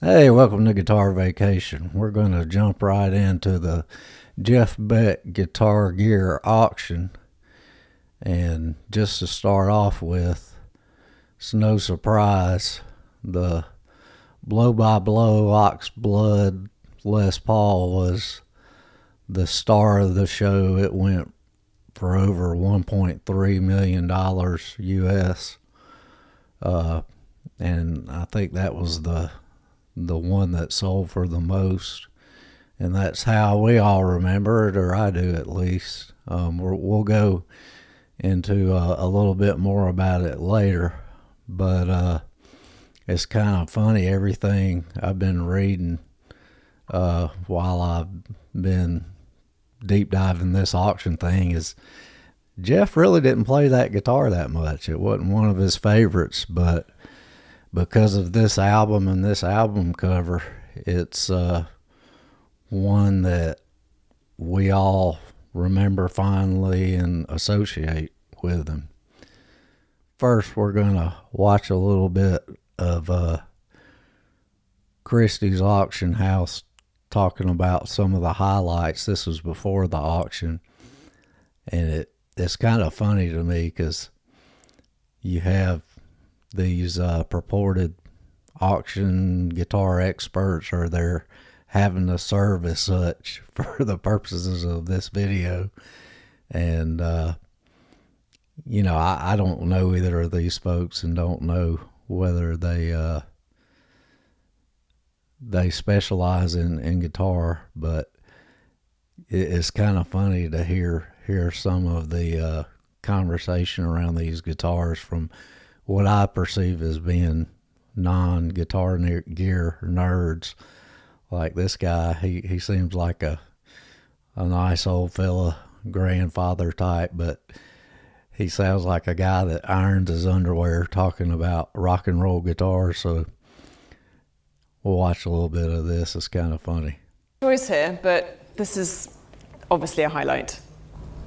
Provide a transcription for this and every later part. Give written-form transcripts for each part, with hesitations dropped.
Hey, welcome to Guitar Vacation. We're going to jump right into the Jeff Beck Guitar Gear auction. And just to start off with, it's no surprise, the blow-by-blow Ox Blood Les Paul was the star of the show. It went for over $1.3 million US. And I think that was the one that sold for the most, and that's how we all remember it, or I do at least. We'll go into a little bit more about it later, but it's kind of funny, everything I've been reading while I've been deep diving this auction thing is Jeff really didn't play that guitar that much. It wasn't one of his favorites, but because of this album and this album cover, it's one that we all remember fondly and associate with him. First, we're going to watch a little bit of Christie's auction house talking about some of the highlights. This was before the auction, and it's kind of funny to me because you have these purported auction guitar experts, or they're having to serve as such for the purposes of this video. And, I don't know either of these folks and don't know whether they specialize in guitar, but it's kind of funny to hear some of the conversation around these guitars from what I perceive as being non-guitar gear nerds. Like this guy, he seems like a nice old fella, grandfather type, but he sounds like a guy that irons his underwear talking about rock and roll guitars. So we'll watch a little bit of this. It's kind of funny. Choice here, but this is obviously a highlight.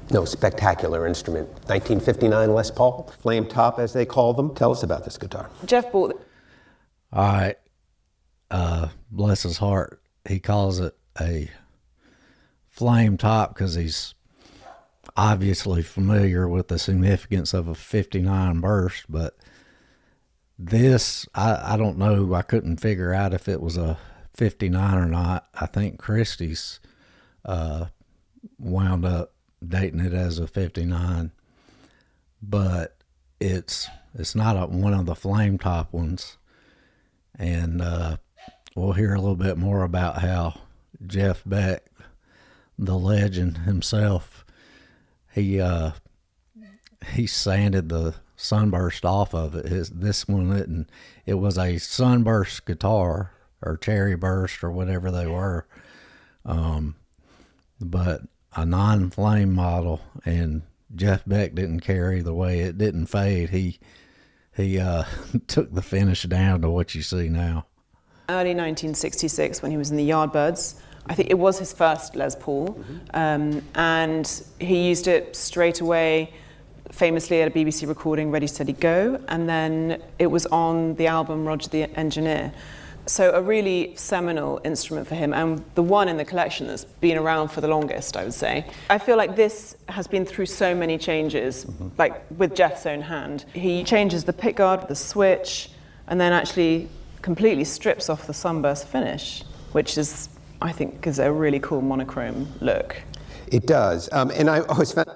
No, spectacular instrument. 1959 Les Paul, flame top as they call them. Tell us about this guitar. Jeff bought it. All right. Bless his heart. He calls it a flame top because he's obviously familiar with the significance of a 59 burst, but this, I don't know. I couldn't figure out if it was a 59 or not. I think Christie's wound up dating it as a 59, but it's not one of the flame top ones. And we'll hear a little bit more about how Jeff Beck, the legend himself, he sanded the sunburst off of it. This one didn't. It was a sunburst guitar, or cherry burst, or whatever they were, but a non-flame model, and Jeff Beck didn't care either way. It didn't fade. He took the finish down to what you see now. Early 1966, when he was in the Yardbirds, I think it was his first Les Paul, and he used it straight away, famously at a BBC recording, Ready, Steady, Go, and then it was on the album Roger the Engineer. So a really seminal instrument for him, and the one in the collection that's been around for the longest, I would say. I feel like this has been through so many changes, like with Jeff's own hand. He changes the pickguard, the switch, and then actually completely strips off the sunburst finish, which is, I think, gives it a really cool monochrome look. It does. And I always found...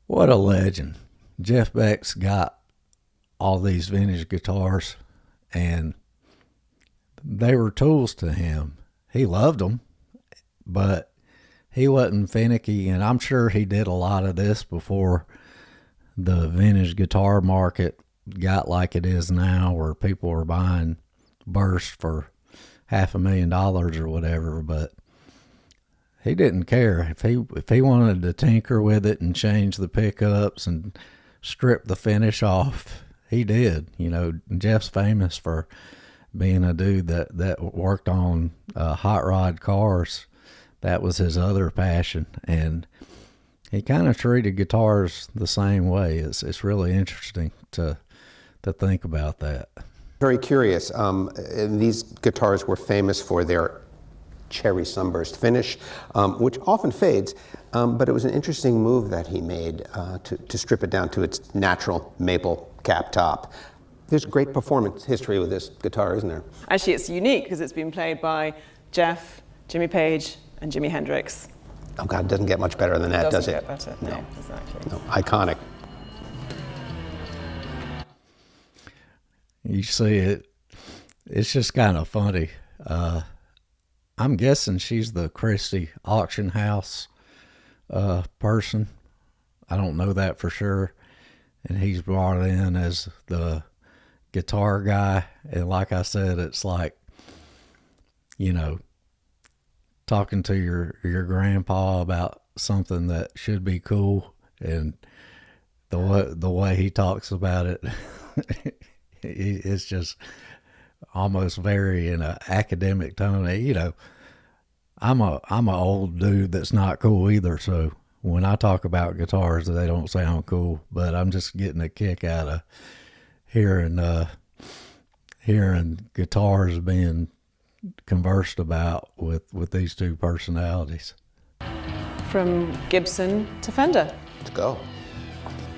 What a legend. Jeff Beck's got all these vintage guitars, and they were tools to him. He loved them, but he wasn't finicky, and I'm sure he did a lot of this before the vintage guitar market got like it is now, where people are buying bursts for $500,000 or whatever. But he didn't care. If he wanted to tinker with it and change the pickups and strip the finish off, he did. Jeff's famous for being a dude that worked on hot rod cars. That was his other passion, and he kind of treated guitars the same way. It's really interesting to think about that. Very curious. And these guitars were famous for their cherry sunburst finish, which often fades, but it was an interesting move that he made to strip it down to its natural maple cap top. There's great performance history with this guitar, isn't there? Actually, it's unique because it's been played by Jeff, Jimmy Page, and Jimi Hendrix. Oh God, it doesn't get much better than that, does it? Doesn't get better, no, exactly. No, iconic. You see it, it's just kind of funny. I'm guessing she's the Christie auction house person. I don't know that for sure. And he's brought in as the guitar guy. And like I said, it's like, you know, talking to your grandpa about something that should be cool, and the way he talks about it, it's just almost very in an academic tone. You know, I'm a old dude that's not cool either, so when I talk about guitars, they don't sound cool, but I'm just getting a kick out of hearing guitars being conversed about with these two personalities. From Gibson to Fender. Let's go.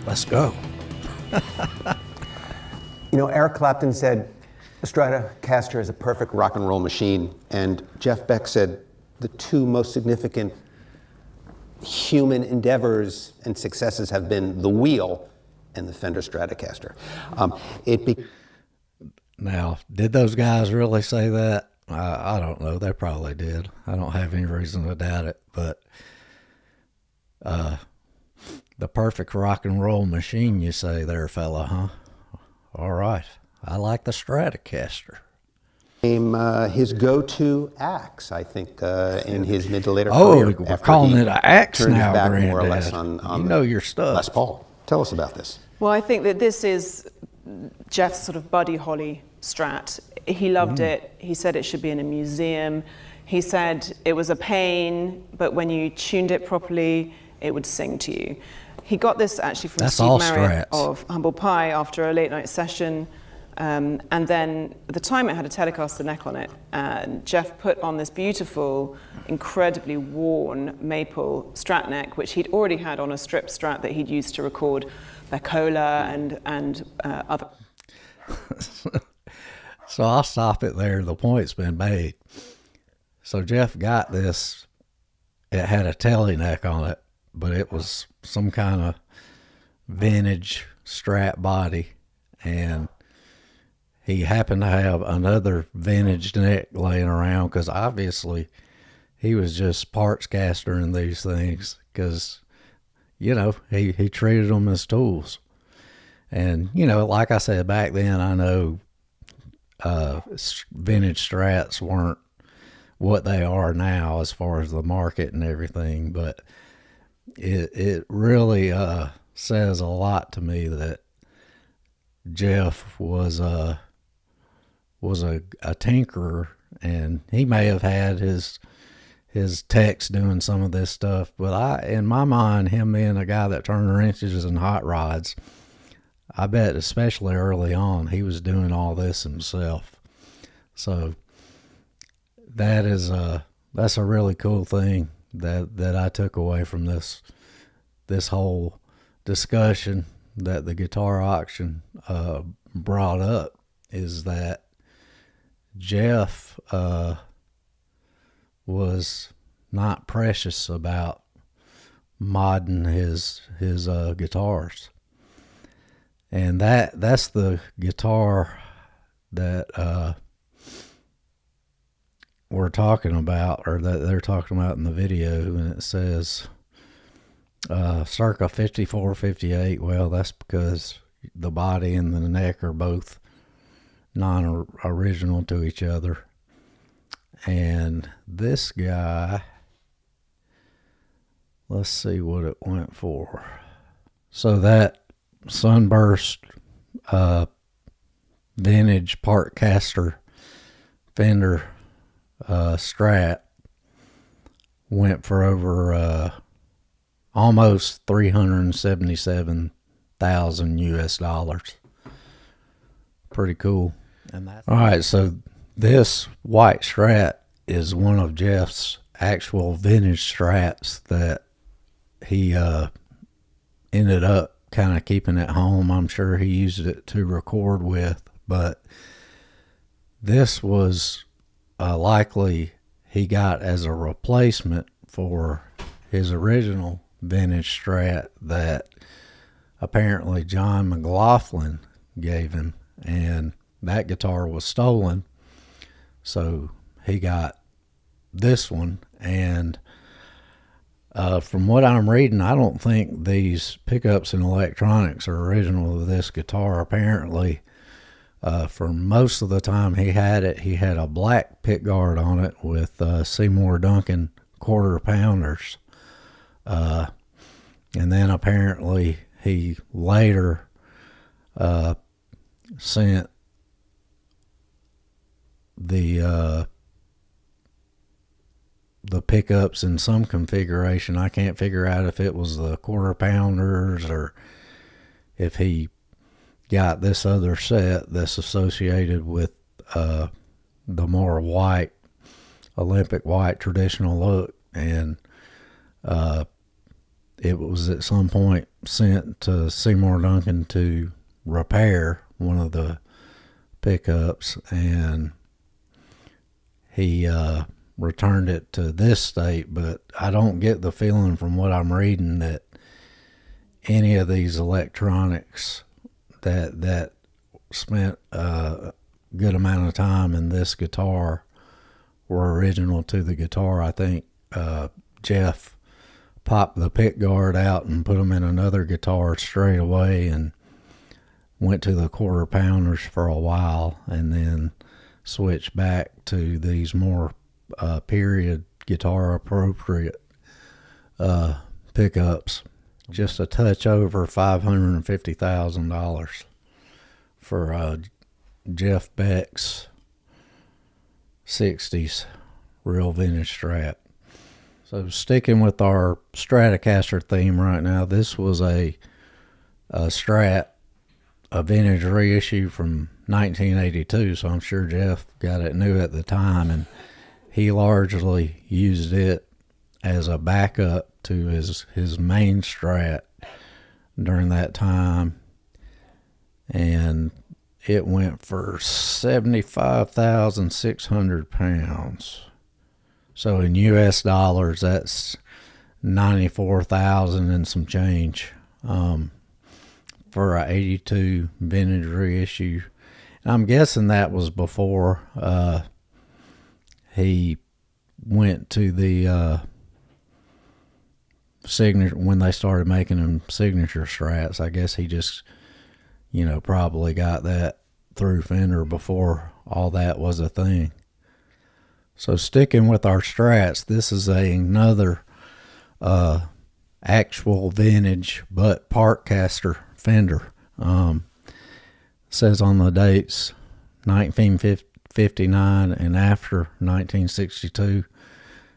Let's go. You know, Eric Clapton said, a Stratocaster is a perfect rock and roll machine, and Jeff Beck said the two most significant human endeavors and successes have been the wheel and the Fender Stratocaster. Now, did those guys really say that? I don't know. They probably did. I don't have any reason to doubt it, but the perfect rock and roll machine, you say there, fella, huh? All right. I like the Stratocaster. His go-to axe, I think, in his mid to later Oh, career. we're calling it an axe turned his now, back Granddad. more or less on you know your stuff. Les Paul. Tell us about this. Well, I think that this is Jeff's sort of Buddy Holly Strat. He loved it. He said it should be in a museum. He said it was a pain, but when you tuned it properly, it would sing to you. He got this actually from That's Steve all Marriott Strats. of Humble Pie after a late night session. And then at the time it had a Telecaster neck on it. And Jeff put on this beautiful, incredibly worn maple Strat neck, which he'd already had on a strip Strat that he'd used to record Beckola and other. So I'll stop it there. The point's been made. So Jeff got this. It had a telly neck on it, but it was some kind of vintage Strat body. And he happened to have another vintage neck laying around because obviously he was just parts castering these things because, you know, he treated them as tools. And, you know, like I said, back then I know vintage Strats weren't what they are now as far as the market and everything, but it really says a lot to me that Jeff was a tinkerer, and he may have had his techs doing some of this stuff, but in my mind, him being a guy that turned wrenches and hot rods, I bet especially early on he was doing all this himself. So that's a really cool thing that I took away from this whole discussion that the guitar auction brought up, is that Jeff was not precious about modding his guitars, and that's the guitar that we're talking about, or that they're talking about in the video, and it says circa 54, 58. Well, that's because the body and the neck are both non-original to each other. And this guy, let's see what it went for. So that sunburst vintage part caster Fender Strat went for over almost $377,000 US. Pretty cool. All right, so this white Strat is one of Jeff's actual vintage Strats that he ended up kind of keeping at home. I'm sure he used it to record with, but this was likely he got as a replacement for his original vintage Strat that apparently John McLaughlin gave him, and that guitar was stolen, so he got this one. And from what I'm reading, I don't think these pickups and electronics are original to this guitar. Apparently, for most of the time he had it, he had a black pickguard on it with Seymour Duncan quarter pounders. And then apparently he later sent the pickups in some configuration. I can't figure out if it was the quarter pounders or if he got this other set that's associated with the more white, Olympic white traditional look, and it was at some point sent to Seymour Duncan to repair one of the pickups, and he returned it to this state. But I don't get the feeling from what I'm reading that any of these electronics that spent a good amount of time in this guitar were original to the guitar. I think Jeff popped the pick guard out and put them in another guitar straight away and went to the quarter pounders for a while, and then switched back to these more period guitar appropriate pickups. Just a touch over $550,000 for Jeff Becks 60s real vintage Strat. So sticking with our Stratocaster theme right now, this was a Strat, a vintage reissue from 1982, so I'm sure Jeff got it new at the time, and he largely used it as a backup to his main Strat during that time, and it went for 75,600 pounds. So in US dollars, that's 94,000 and some change for a 82 vintage reissue. And I'm guessing that was before he went to the signature, when they started making them signature Strats. I guess he just, probably got that through Fender before all that was a thing. So sticking with our Strats, this is another actual vintage but Partcaster Fender. Says on the dates 1959 and after 1962,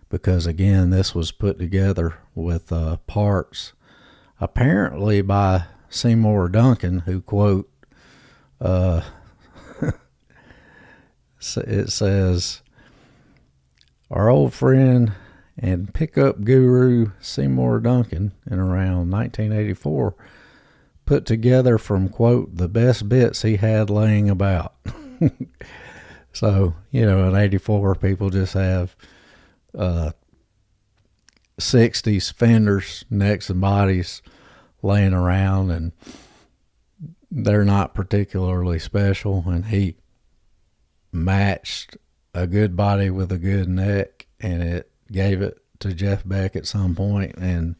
because again this was put together with parts apparently by Seymour Duncan, who quote it says, "Our old friend and pickup guru Seymour Duncan in around 1984 put together from, quote, the best bits he had laying about." So, in 84, people just have 60s Fenders, necks and bodies laying around, and they're not particularly special, and he matched a good body with a good neck, and it gave it to Jeff Beck at some point, and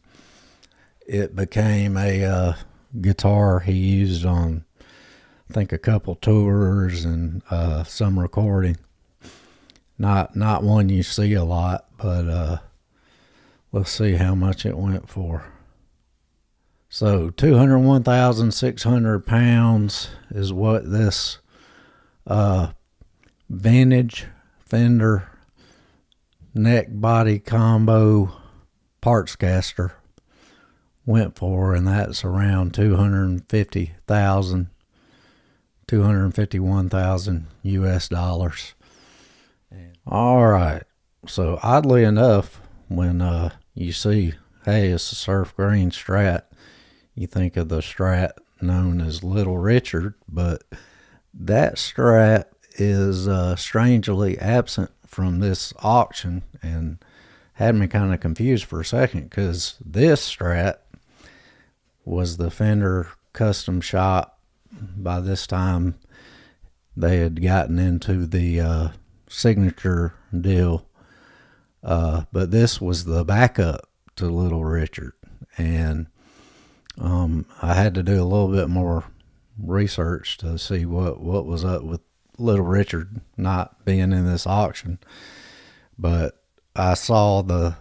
it became a guitar he used on, I think, a couple tours and some recording. Not one you see a lot, but let's see how much it went for. So 201,600 pounds is what this vintage Fender neck body combo Partcaster went for, and that's around 250,000 $251,000 US. All right. So oddly enough, when you see, hey, it's a surf green Strat, you think of the Strat known as Little Richard, but that Strat is strangely absent from this auction and had me kind of confused for a second, because this Strat was the Fender custom shop. By this time, they had gotten into the signature deal, but this was the backup to Little Richard, and I had to do a little bit more research to see what was up with Little Richard not being in this auction. But I saw the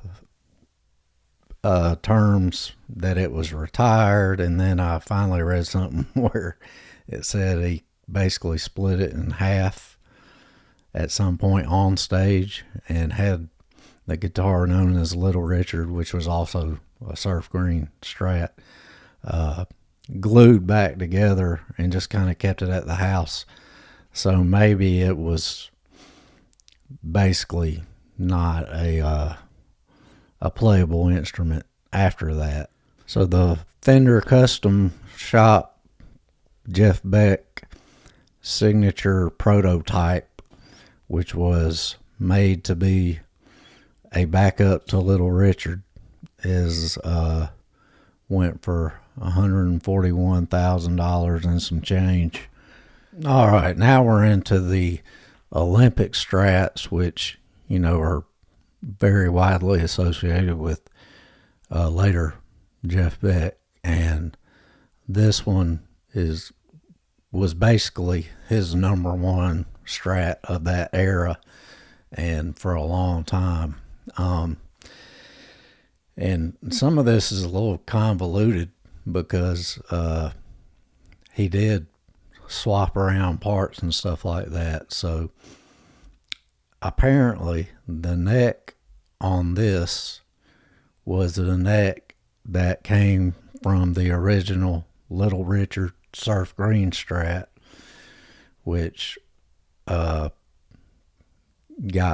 terms that it was retired, and then I finally read something where it said he basically split it in half at some point on stage and had the guitar known as Little Richard, which was also a surf green Strat, glued back together and just kind of kept it at the house. So maybe it was basically not a playable instrument after that. So the Fender custom shop Jeff Beck signature prototype, which was made to be a backup to Little Richard, is went for $141,000 and some change. All right, now we're into the Olympic Strats, which, you know, are very widely associated with later Jeff Beck, and this one was basically his number one Strat of that era, and for a long time. And some of this is a little convoluted because he did swap around parts and stuff like that. So apparently the neck on this was the neck that came from the original Little Richard Surf Green Strat, which got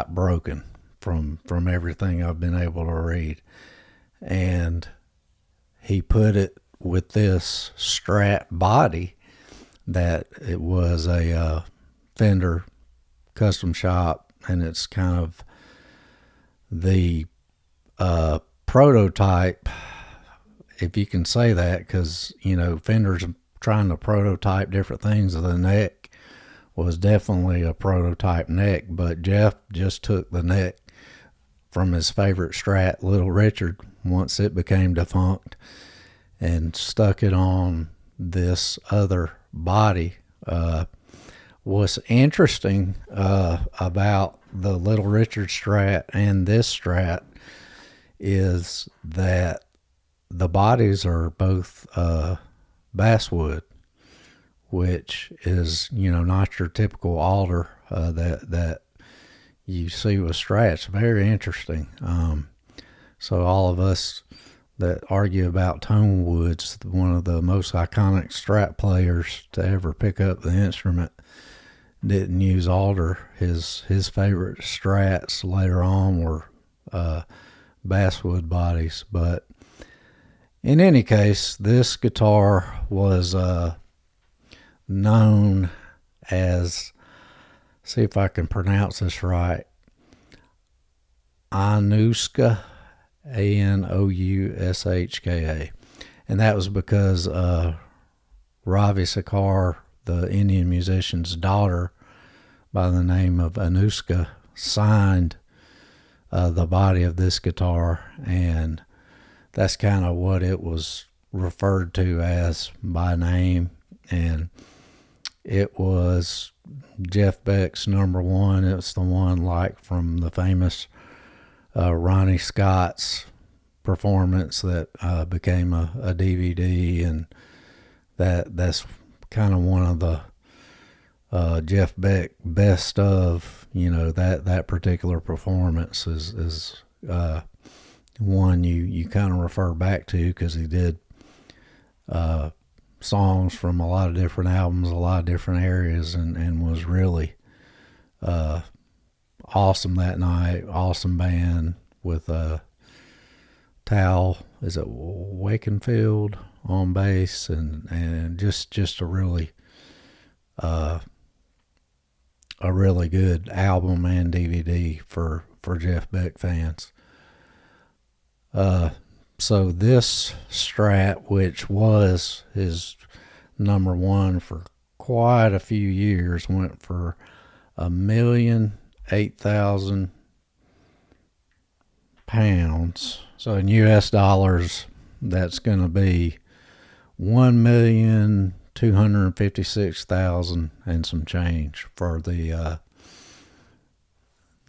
broken from everything I've been able to read. And he put it with this Strat body that it was a Fender custom shop, and it's kind of the prototype, if you can say that, because, you know, Fender's trying to prototype different things. The neck was definitely a prototype neck, but Jeff just took the neck from his favorite Strat, Little Richard, once it became defunct, and stuck it on this other body. What's interesting about the Little Richard Strat and this Strat is that the bodies are both basswood, which is, you know, not your typical alder that you see with Strats. Very interesting. So all of us that argue about tone woods, one of the most iconic Strat players to ever pick up the instrument, didn't use alder. His favorite Strats later on were basswood bodies. But in any case, this guitar was known as, see if I can pronounce this right, Anushka, Anoushka. And that was because Ravi Shankar, the Indian musician's daughter by the name of Anushka, signed the body of this guitar, and that's kind of what it was referred to as by name. And it was Jeff Beck's number one. It's the one like from the famous Ronnie Scott's performance that became a DVD, and that's kind of one of the Jeff Beck best of, you know, that particular performance is one you kind of refer back to, because he did songs from a lot of different albums, a lot of different areas, and was really awesome that night. Awesome band with Tal, is it Wakenfield on bass, and just a really good album and DVD for Jeff Beck fans. So this Strat, which was his number one for quite a few years, went for £1,008,000. So in US dollars, that's going to be $1,256,000 and some change for the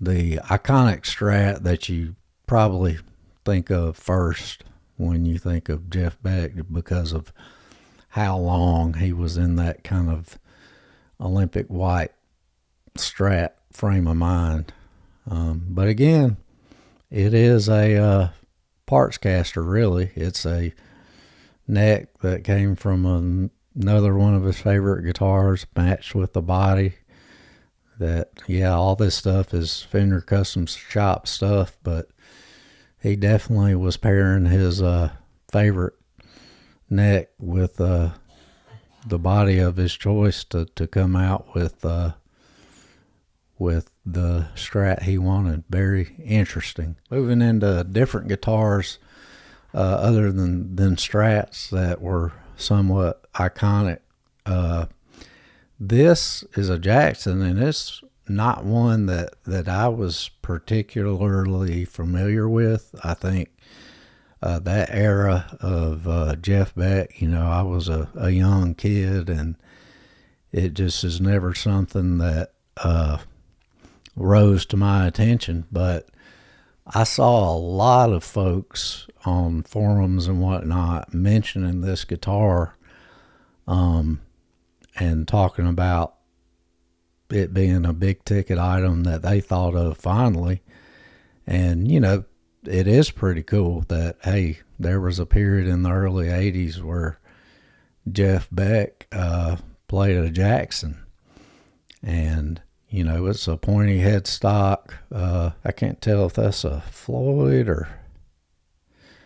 iconic Strat that you probably think of first when you think of Jeff Beck, because of how long he was in that kind of Olympic white Strat frame of mind. But again, it is a parts caster, really. It's a neck that came from another one of his favorite guitars, matched with the body. That, yeah, all this stuff is Fender custom shop stuff, but he definitely was pairing his favorite neck with the body of his choice to come out with the Strat he wanted. Very interesting. Moving into different guitars other than Strats that were somewhat iconic. This is a Jackson, and it's not one that I was particularly familiar with. I think that era of Jeff Beck, I was a young kid, and it just is never something that rose to my attention. But I saw a lot of folks on forums and whatnot mentioning this guitar, and talking about it being a big ticket item that they thought of finally. And it is pretty cool that, hey, there was a period in the early 80s where Jeff Beck played a Jackson, and it's a pointy headstock. I can't tell if that's a Floyd or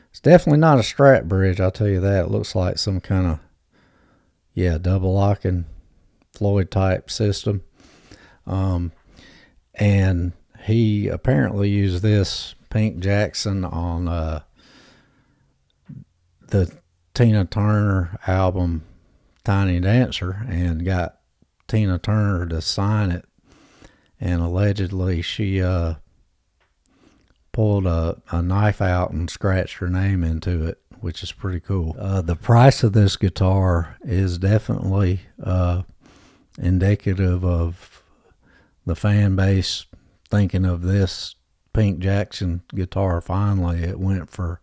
it's definitely not a Strat bridge, I'll tell you that. It looks like some kind of double locking Floyd type system. And he apparently used this pink Jackson on the Tina Turner album Tiny Dancer, and got Tina Turner to sign it, and allegedly she pulled a knife out and scratched her name into it, which is pretty cool. The price of this guitar is definitely indicative of the fan base thinking of this pink Jackson guitar. Finally, it went for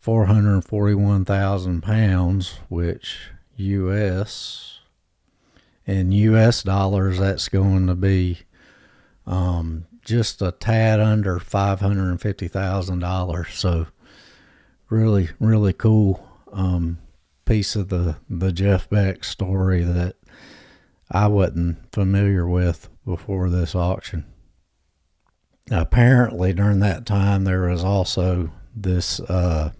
£441,000, which US dollars, that's going to be just a tad under $550,000. So really, really cool piece of the Jeff Beck story that I wasn't familiar with before this auction. Apparently, during that time, there was also this other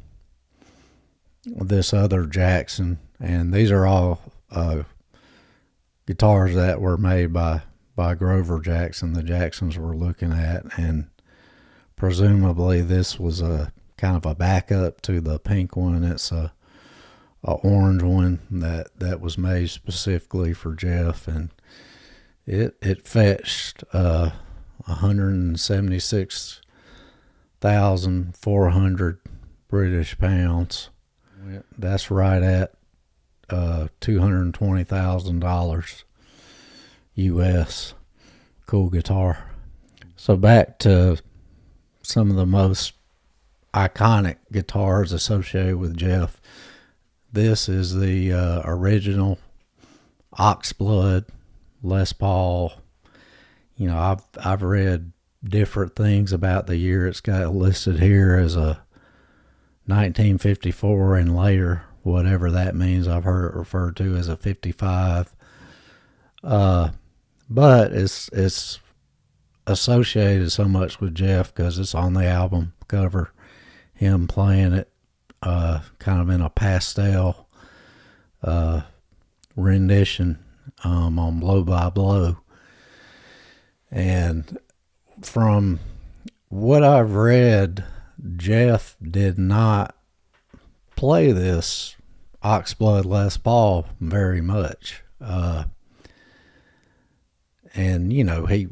Jackson, and these are all guitars that were made by Grover Jackson, the Jacksons we're looking at, and presumably this was a kind of a backup to the pink one. It's a orange one that was made specifically for Jeff, and it fetched 176,400 British pounds. That's right at $220,000 US. Cool guitar. So back to some of the most iconic guitars associated with Jeff. This is the original Oxblood Les Paul. I've read different things about the year. It's got listed here as a 1954 and later whatever that means. I've heard it referred to as a 55. But it's associated so much with Jeff because it's on the album cover, him playing it kind of in a pastel rendition on Blow by Blow. And from what I've read, Jeff did not play this Oxblood Les Paul very much. And, you know, he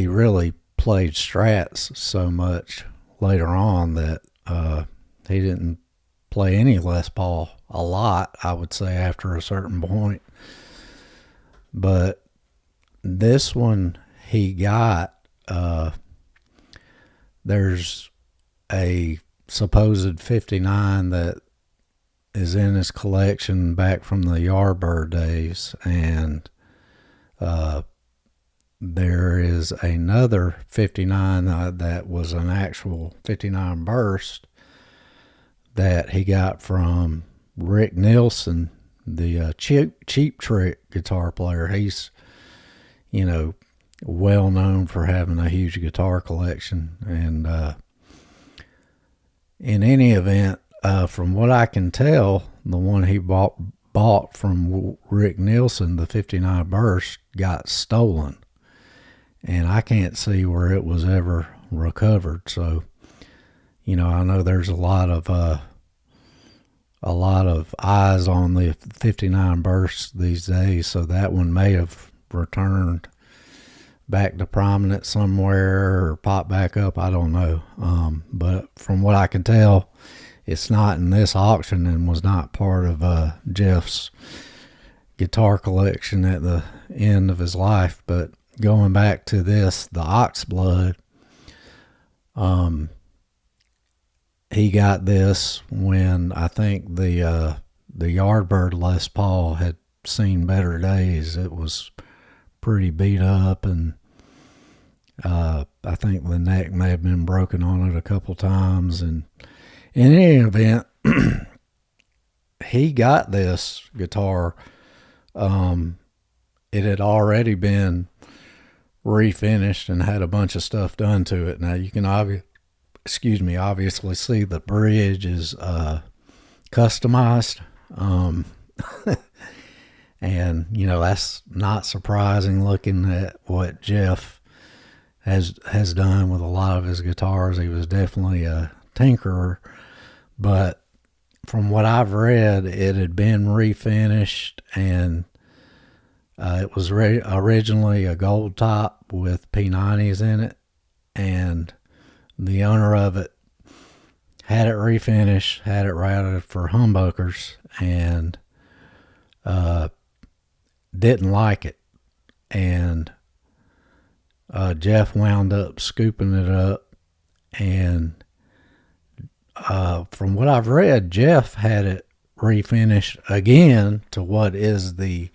really played Strats so much later on that he didn't play any Les Paul a lot, I would say, after a certain point. But this one he got, there's a supposed 59 that is in his collection back from the Yardbird days, and there is another 59 that was an actual 59 burst that he got from Rick Nielsen, the Cheap Trick guitar player. He's, you know, well known for having a huge guitar collection. And in any event, from what I can tell, the one he bought from Rick Nielsen, the 59 burst, got stolen. And I can't see where it was ever recovered. So, you know, I know there's a lot of eyes on the 59 bursts these days. So that one may have returned back to prominence somewhere or popped back up. I don't know. But from what I can tell, it's not in this auction and was not part of Jeff's guitar collection at the end of his life. But going back to this, the Oxblood, he got this when I think the Yardbird Les Paul had seen better days. It was pretty beat up, and I think the neck may have been broken on it a couple times. And in any event, he got this guitar. It had already been refinished and had a bunch of stuff done to it. Now you can obviously see the bridge is customized. And, you know, that's not surprising looking at what Jeff has done with a lot of his guitars. He was definitely a tinkerer. But from what I've read, it had been refinished, and it was originally a gold top with P90s in it, and the owner of it had it refinished, had it routed for humbuckers, and didn't like it. And Jeff wound up scooping it up, and from what I've read, Jeff had it refinished again to what is the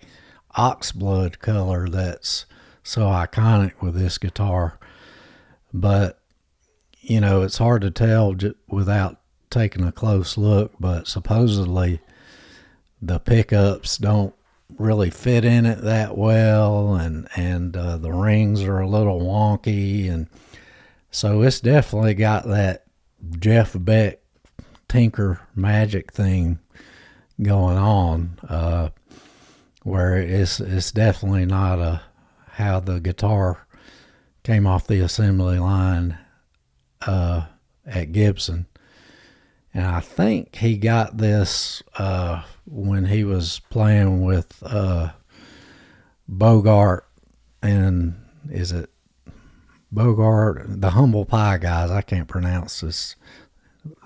Oxblood color that's so iconic with this guitar. But, you know, it's hard to tell without taking a close look, but supposedly the pickups don't really fit in it that well, and the rings are a little wonky, and so it's definitely got that Jeff Beck tinker magic thing going on, where it's definitely not how the guitar came off the assembly line at Gibson. And I think he got this when he was playing with Bogart, and is it Bogart? The Humble Pie guys. I can't pronounce this.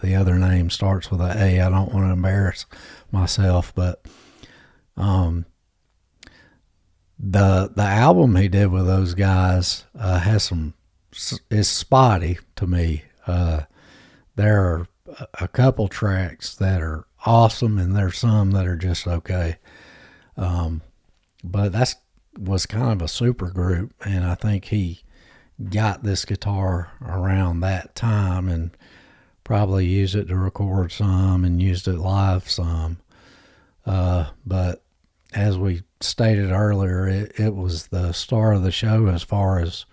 The other name starts with an A. I don't want to embarrass myself, but the album he did with those guys is spotty to me. There are a couple tracks that are awesome, and there's some that are just okay. But that was kind of a super group, and I think he got this guitar around that time and probably used it to record some and used it live some. But as we stated earlier, it was the star of the show as far as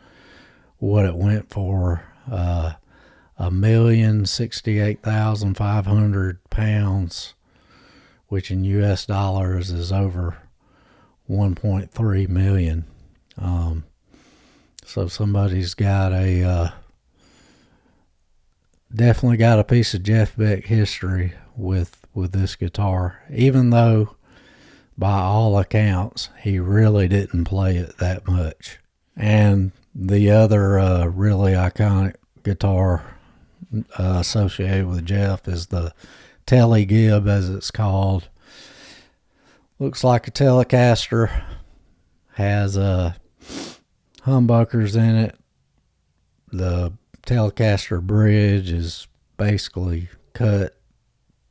what it went for. £1,068,500, which in U.S. dollars is over 1.3 million. So somebody's got definitely got a piece of Jeff Beck history with this guitar, even though by all accounts he really didn't play it that much. And the other really iconic guitar associated with Jeff is the Tele Gib, as it's called. Looks like a Telecaster, has humbuckers in it. The Telecaster bridge is basically cut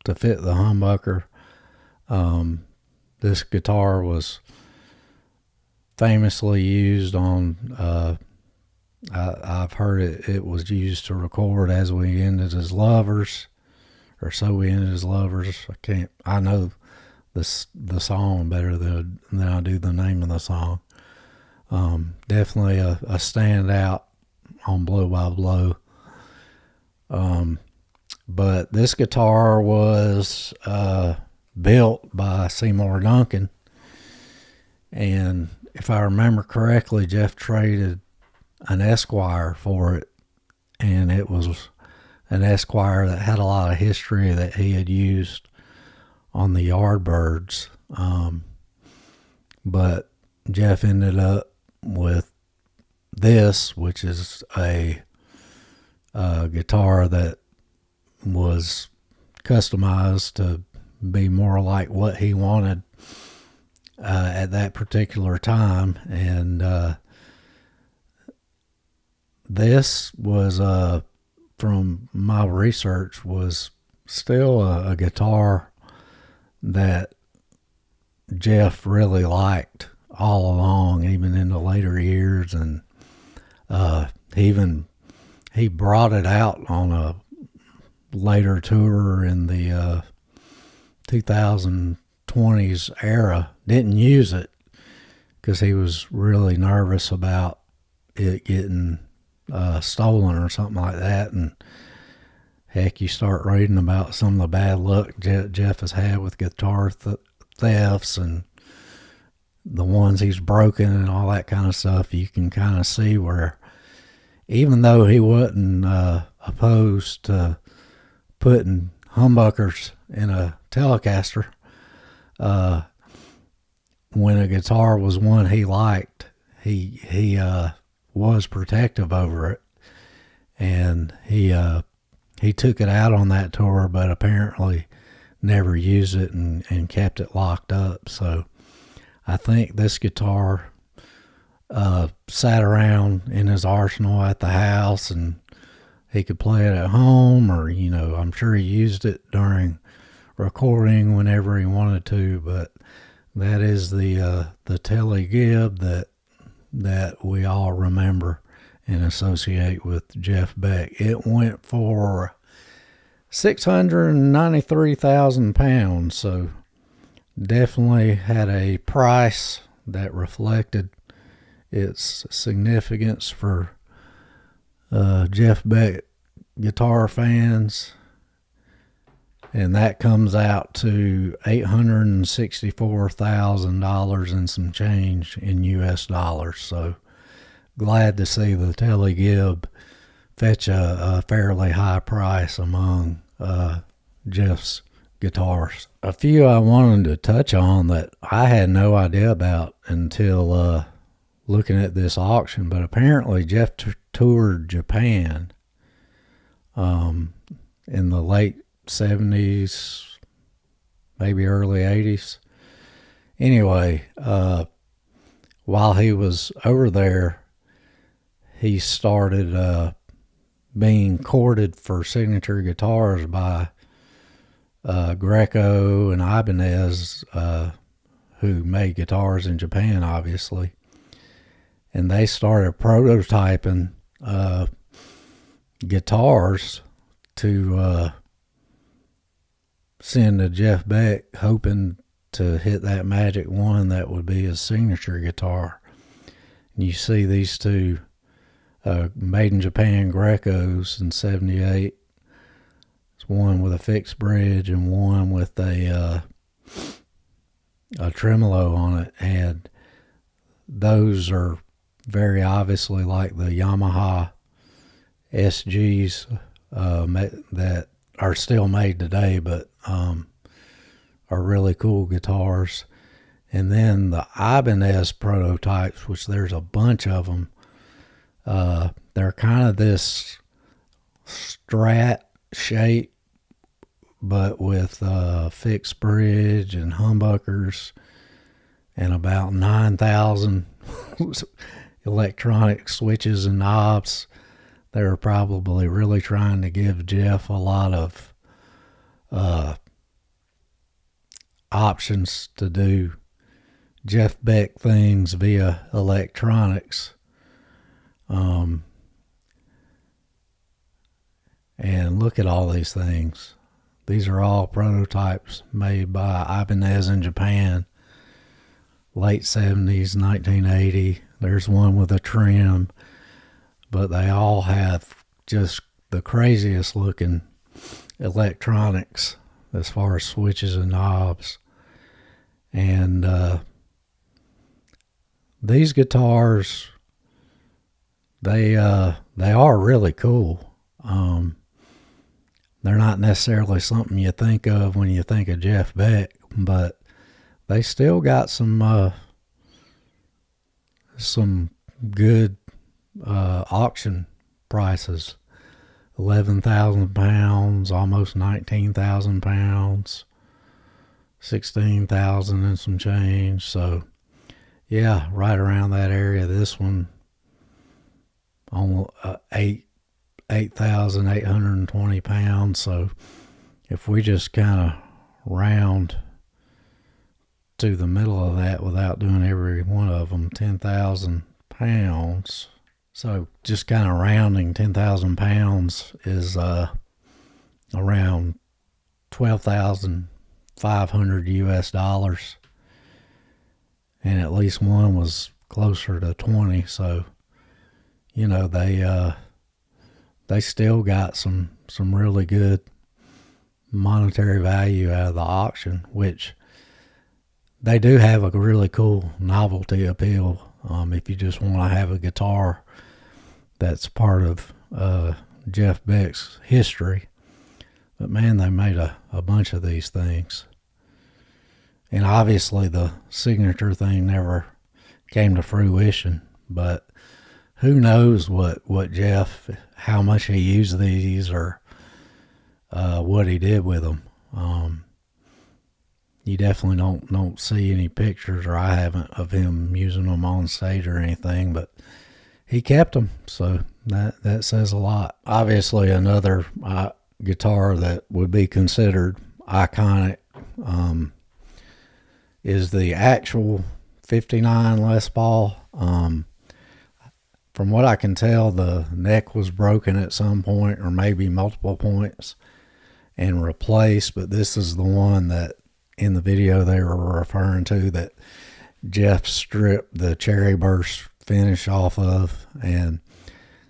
to fit the humbucker. This guitar was famously used on, I've heard it was used to record As We Ended as Lovers, or So We Ended as Lovers. I know the song better than I do the name of the song. Definitely a standout on Blow by Blow. But this guitar was built by Seymour Duncan, and if I remember correctly, Jeff traded an Esquire for it, and it was an Esquire that had a lot of history that he had used on the Yardbirds. But Jeff ended up with this, which is a guitar that was customized to be more like what he wanted at that particular time. And this was, from my research, was still a guitar that Jeff really liked all along, even in the later years. And he brought it out on a later tour in the 2020s era. Didn't use it because he was really nervous about it getting stolen or something like that. And heck, you start reading about some of the bad luck Jeff has had with guitar thefts and the ones he's broken and all that kind of stuff. You can kind of see where, even though he wasn't opposed to putting humbuckers in a Telecaster, when a guitar was one he liked, he was protective over it, and he took it out on that tour, but apparently never used it and kept it locked up. So I think this guitar sat around in his arsenal at the house, and he could play it at home, or, I'm sure he used it during recording whenever he wanted to. But that is the Tele Gib that we all remember and associate with Jeff Beck. It went for £693,000, so definitely had a price that reflected its significance for Jeff Beck guitar fans. And that comes out to $864,000 and some change in U.S. dollars. So glad to see the Tele Gib fetch a fairly high price among Jeff's guitars. A few I wanted to touch on that I had no idea about until looking at this auction, but apparently Jeff toured Japan in the late 70s, maybe early 80s. Anyway, while he was over there, he started being courted for signature guitars by Greco and Ibanez, who made guitars in Japan, obviously. And they started prototyping guitars to send to Jeff Beck, hoping to hit that magic one that would be his signature guitar. And you see these two made in Japan Grecos in '78. It's one with a fixed bridge and one with a tremolo on it, and those are very obviously like the Yamaha SGs that are still made today, but are really cool guitars. And then the Ibanez prototypes, which there's a bunch of them, they're kind of this Strat shape, but with fixed bridge and humbuckers and about 9,000 electronic switches and knobs. They were probably really trying to give Jeff a lot of options to do Jeff Beck things via electronics. And look at all these things. These are all prototypes made by Ibanez in Japan, late 70s, 1980. There's one with a trim, but they all have just the craziest looking electronics as far as switches and knobs. And these guitars, they are really cool. They're not necessarily something you think of when you think of Jeff Beck, but they still got some good auction prices. 11,000 pounds, almost 19,000 pounds, 16,000 and some change. So yeah, right around that area. This one on 8,820 pounds. So if we just kind of round to the middle of that without doing every one of them, 10,000 pounds. So just kind of rounding 10,000 pounds is around 12,500 US dollars. And at least one was closer to 20. So, you know, they still got some really good monetary value out of the auction, which they do have a really cool novelty appeal. If you just want to have a guitar that's part of Jeff Beck's history. But man, they made a bunch of these things. And obviously the signature thing never came to fruition, but who knows what Jeff, how much he used these or what he did with them. You definitely don't see any pictures, or I haven't, of him using them on stage or anything, but he kept them, so that says a lot. Obviously, another guitar that would be considered iconic is the actual 59 Les Paul. From what I can tell, the neck was broken at some point, or maybe multiple points, and replaced, but this is the one that in the video they were referring to that Jeff stripped the cherry burst finish off of, and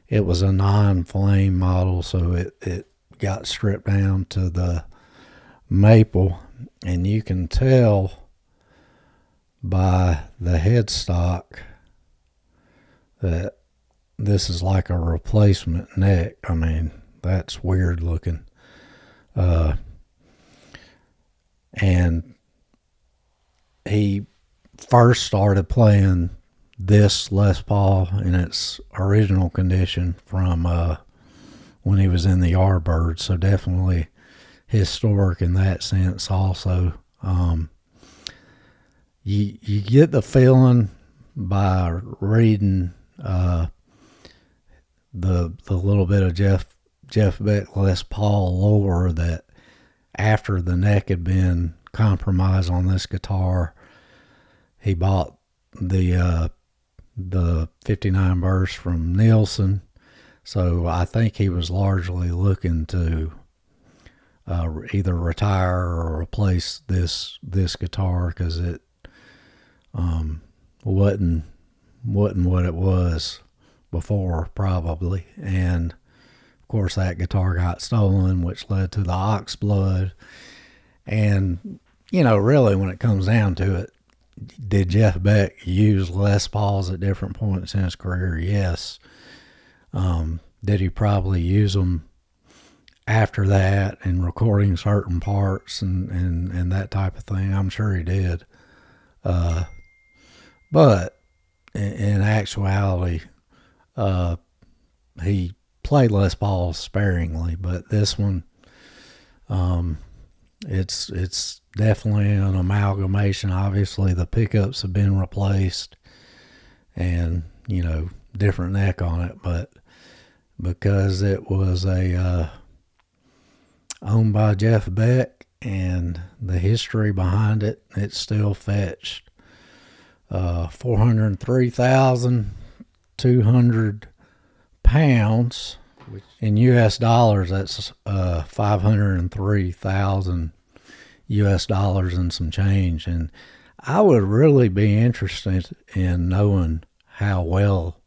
it was a non-flame model, so it got stripped down to the maple, and you can tell by the headstock that this is like a replacement neck. I mean, that's weird looking. And he first started playing this Les Paul in its original condition from when he was in the Yardbirds, so definitely historic in that sense also. You get the feeling by reading the little bit of Jeff Beck Les Paul lore that after the neck had been compromised on this guitar, he bought the 59 burst from Nielsen, So I think he was largely looking to either retire or replace this guitar, because it wasn't what it was before, probably. And of course that guitar got stolen, which led to the ox blood. And really, when it comes down to it, did Jeff Beck use Les Pauls at different points in his career? Yes. Did he probably use them after that in recording certain parts and that type of thing? I'm sure he did. But in actuality, he played Les Paul sparingly. But this one, it's definitely an amalgamation. Obviously, the pickups have been replaced and, different neck on it. But because it was owned by Jeff Beck and the history behind it, it still fetched £403,200. In US dollars, that's $503,000 US dollars and some change. And I would really be interested in knowing how well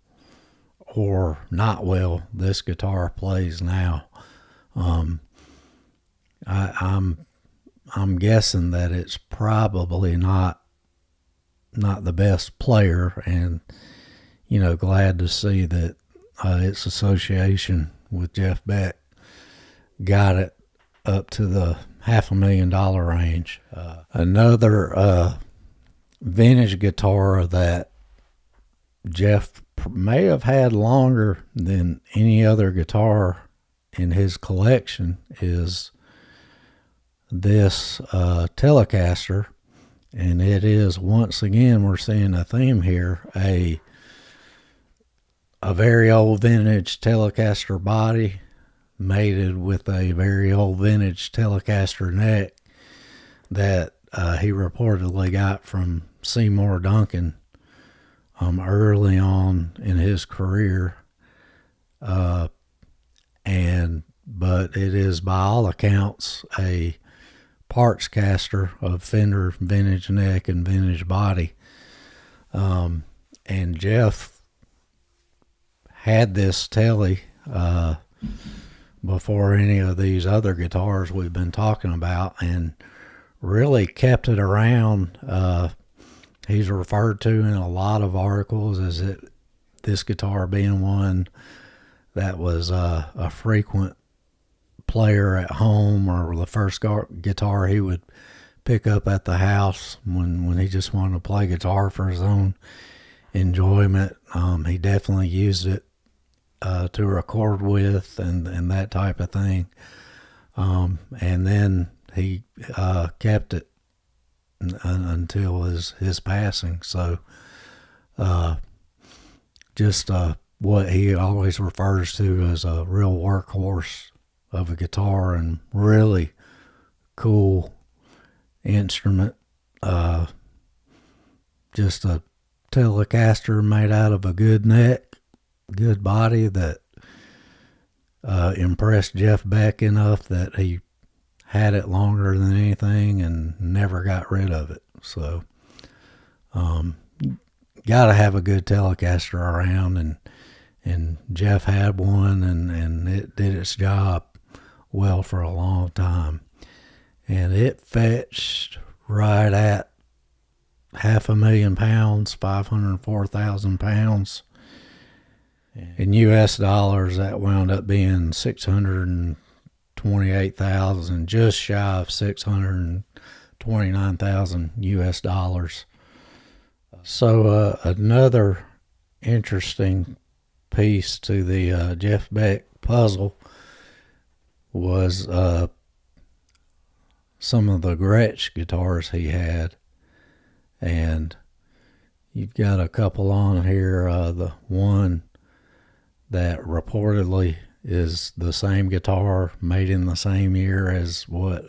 or not well this guitar plays now. I'm guessing that it's probably not the best player, and glad to see that its association with Jeff Beck got it up to the $500,000 range. Another vintage guitar that Jeff may have had longer than any other guitar in his collection is this Telecaster. And it is, once again, we're seeing a theme here, a very old vintage Telecaster body mated with a very old vintage Telecaster neck that he reportedly got from Seymour Duncan early on in his career. But it is, by all accounts, a parts caster of Fender vintage neck and vintage body. And Jeff had this Tele before any of these other guitars we've been talking about, and really kept it around. He's referred to in a lot of articles as this guitar being one that was a frequent player at home, or the first guitar he would pick up at the house when he just wanted to play guitar for his own enjoyment. He definitely used it to record with and that type of thing. And then he kept it until his passing. So just what he always refers to as a real workhorse of a guitar, and really cool instrument. Just a Telecaster made out of a good neck, good body that impressed Jeff Beck enough that he had it longer than anything and never got rid of it. So got to have a good Telecaster around, and Jeff had one, and it did its job well for a long time. And it fetched right at £500,000, 504,000 pounds. In US dollars, that wound up being 628,000, just shy of 629,000 US dollars. So another interesting piece to the Jeff Beck puzzle was some of the Gretsch guitars he had. And you've got a couple on here. The one that reportedly is the same guitar made in the same year as what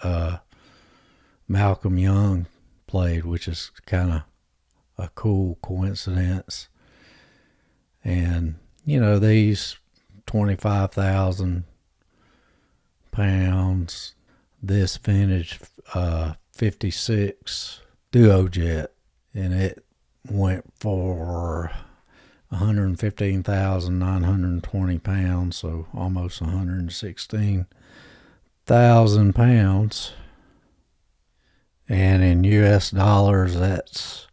Malcolm Young played, which is kind of a cool coincidence. And these 25,000 pounds. This vintage 56 Duojet, and it went for 115,920 pounds, so almost 116,000 pounds. And in US dollars, that's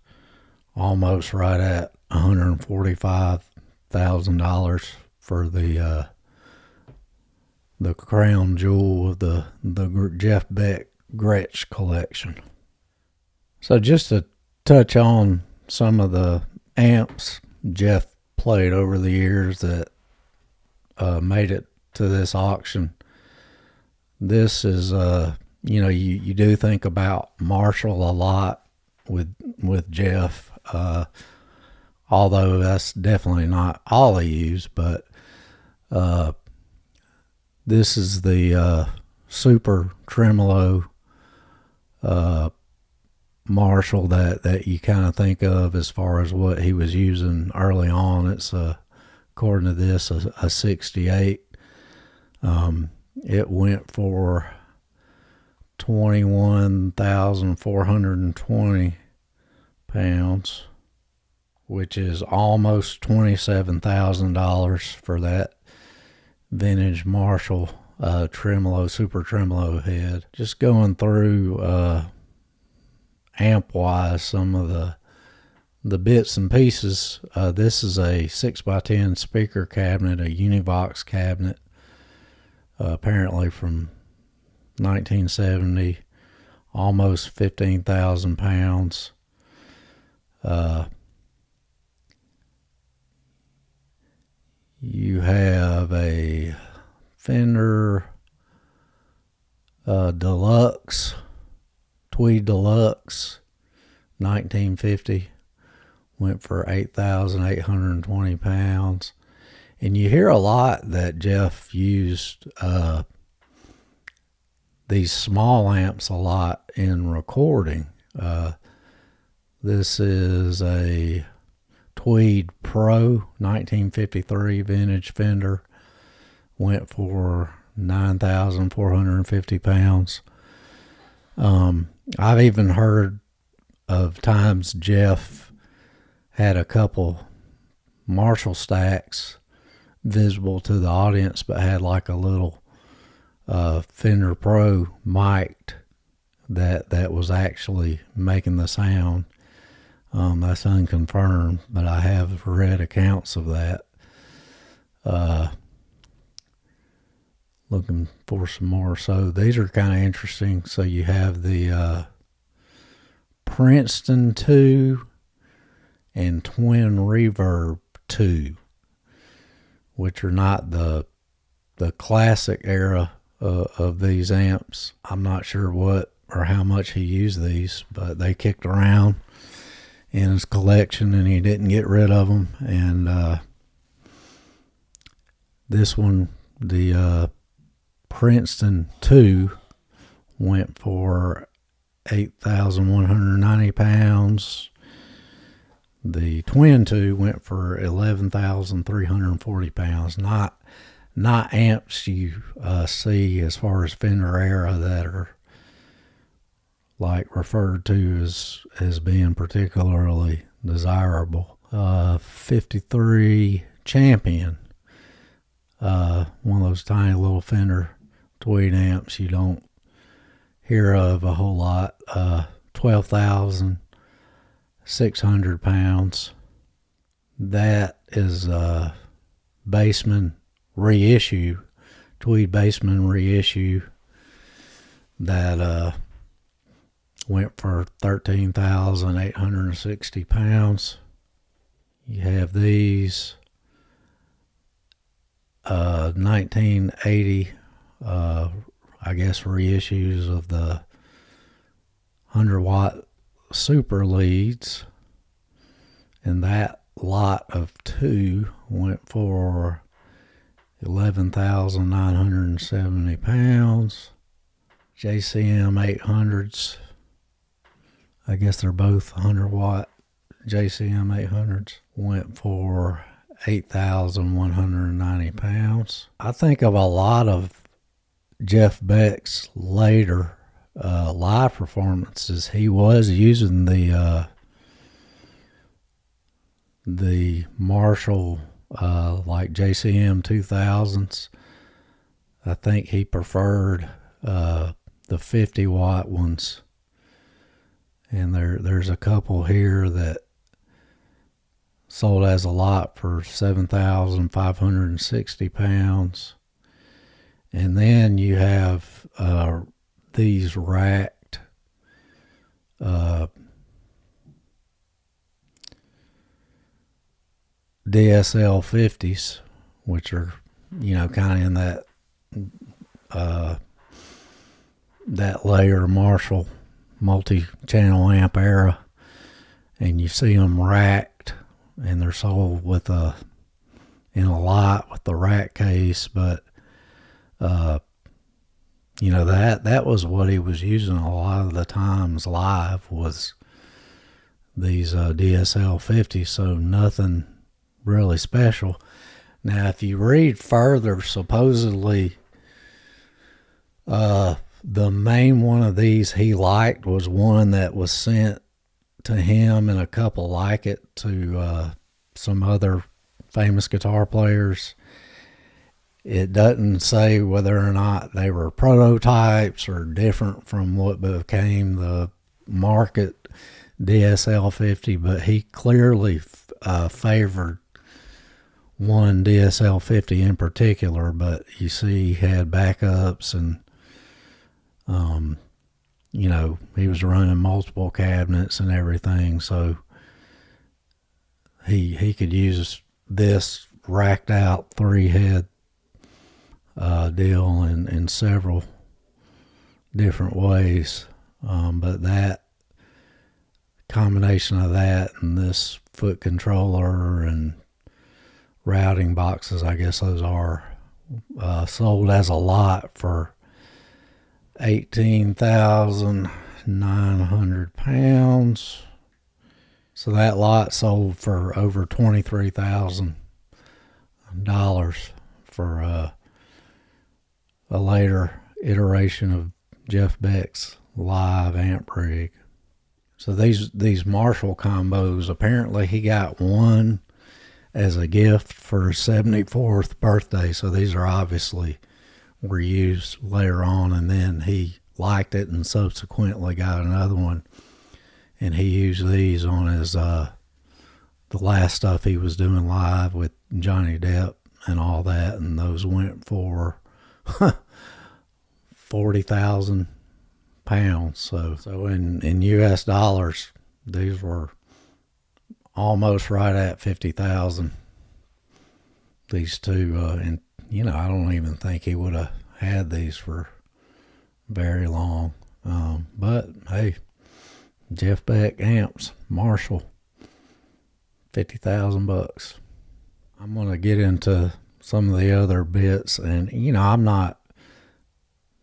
almost right at $145,000 for the crown jewel of the Jeff Beck Gretsch collection. So just to touch on some of the amps Jeff played over the years that made it to this auction. This is, you do think about Marshall a lot with Jeff, although that's definitely not all he used, but this is the super tremolo Marshall that you kind of think of as far as what he was using early on. It's according to this a 68. It went for 21,420 pounds, which is almost $27,000 for that vintage Marshall super tremolo head. Just going through amp wise some of the bits and pieces. This is a 6x10 speaker cabinet, a Univox cabinet, apparently from 1970, almost 15,000 pounds. You have a Fender Deluxe, Tweed Deluxe, 1950, went for 8,820 pounds. And you hear a lot that Jeff used these small amps a lot in recording. This is a Tweed Pro 1953 vintage Fender, went for 9,450 pounds. I've even heard of times Jeff had a couple Marshall stacks visible to the audience, but had like a little Fender Pro mic'd that was actually making the sound. That's unconfirmed, but I have read accounts of that. Looking for some more. So these are kind of interesting. So you have the Princeton 2 and Twin Reverb 2, which are not the classic era of these amps. I'm not sure what or how much he used these, but they kicked around in his collection and he didn't get rid of them. And this one, the Princeton 2, went for 8,190 pounds. The Twin 2 went for 11,340 pounds. Not amps you see as far as Fender era that are like referred to as being particularly desirable. 53 Champion, one of those tiny little Fender Tweed amps you don't hear of a whole lot. 12,600 pounds. That is a Bassman reissue, Tweed Bassman reissue that went for 13,860 pounds. You have these 1980 I guess reissues of the 100-watt super leads, and that lot of two went for 11,970 pounds. JCM 800s, I guess they're both 100-watt JCM 800s, went for 8,190 pounds. pounds. I think of a lot of Jeff Becks' later live performances. He was using the Marshall like JCM 2000s. I think he preferred the 50-watt ones. And there's a couple here that sold as a lot for 7,560 pounds. And then you have these racked DSL 50s, which are, kind of in that layer Marshall multi-channel amp era. And you see them racked, and they're sold in a lot with the rack case, but that was what he was using a lot of the times live, was these DSL 50s, so nothing really special. Now, if you read further, supposedly the main one of these he liked was one that was sent to him and a couple like it to some other famous guitar players. It doesn't say whether or not they were prototypes or different from what became the market DSL 50, but he clearly favored one DSL 50 in particular. But you see he had backups, and he was running multiple cabinets and everything, so he could use this racked out 3-head deal in several different ways. But that combination of that and this foot controller and routing boxes, I guess those are, sold as a lot for 18,900 pounds. So that lot sold for over $23,000 for a later iteration of Jeff Beck's live amp rig. So these Marshall combos, apparently he got one as a gift for his 74th birthday. So these are obviously were used later on, and then he liked it and subsequently got another one, and he used these on his the last stuff he was doing live with Johnny Depp and all that, and those went for 40,000 pounds. So in US dollars, these were almost right at 50,000. These two, and I don't even think he would have had these for very long. But hey, Jeff Beck amps, Marshall, $50,000. I'm gonna get into some of the other bits, and I'm not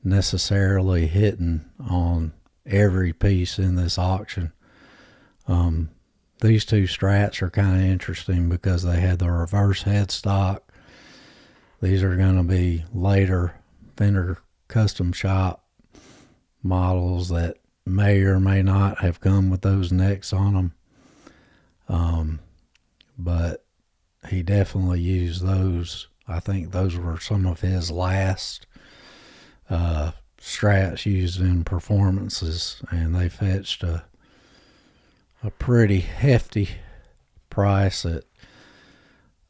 necessarily hitting on every piece in this auction. These two Strats are kind of interesting because they had the reverse headstock. These are going to be later Fender Custom Shop models that may or may not have come with those necks on them. But he definitely used those. I think those were some of his last Strats used in performances, and they fetched a pretty hefty price at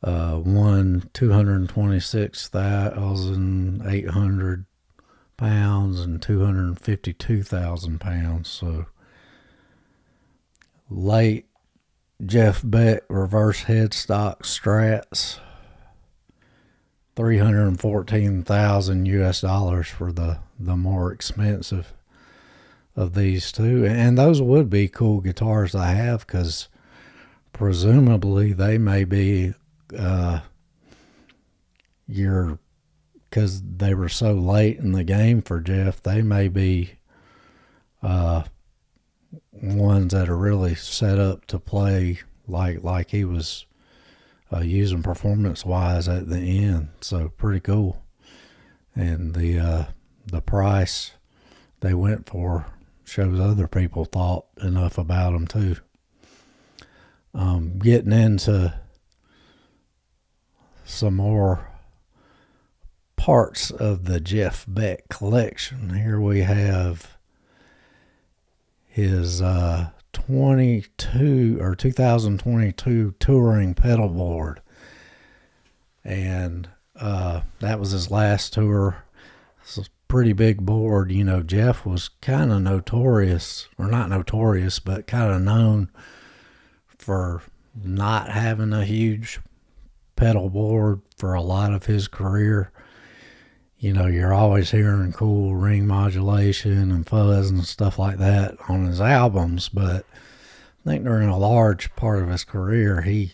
one 226,800 pounds and 252,000 pounds. So late Jeff Beck reverse headstock Strats, 314,000 US dollars for the more expensive of these two. And those would be cool guitars to have, because presumably they may be because they were so late in the game for Jeff, they may be ones that are really set up to play like he was using performance-wise at the end. So pretty cool. And the price they went for shows other people thought enough about them too. Getting into some more parts of the Jeff Beck collection. Here we have his 2022 touring pedal board, and that was his last tour. It's a pretty big board. You know, Jeff was kind of notorious, or not notorious, but kind of known for not having a huge pedal board for a lot of his career. You know, you're always hearing cool ring modulation and fuzz and stuff like that on his albums, but I think during a large part of his career, he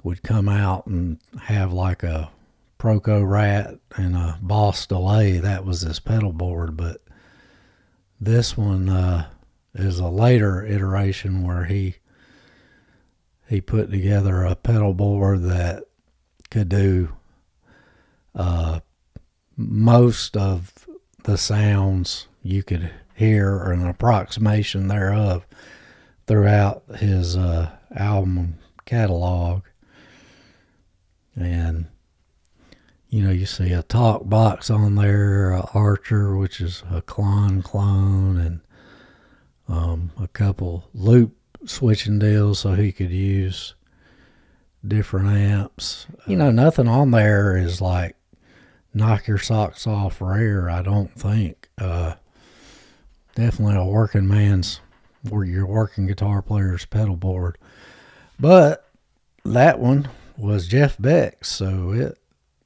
would come out and have like a Proco Rat and a Boss Delay. That was his pedal board, but this one is a later iteration where he put together a pedal board that could do most of the sounds you could hear, or an approximation thereof, throughout his album catalog. And you know, you see a talk box on there, a Archer, which is a clone, and a couple loop switching deals so he could use different amps. You know, nothing on there is like knock your socks off rare, I don't think. Definitely a working man's, or your working guitar player's pedal board. But that one was Jeff Becks, so it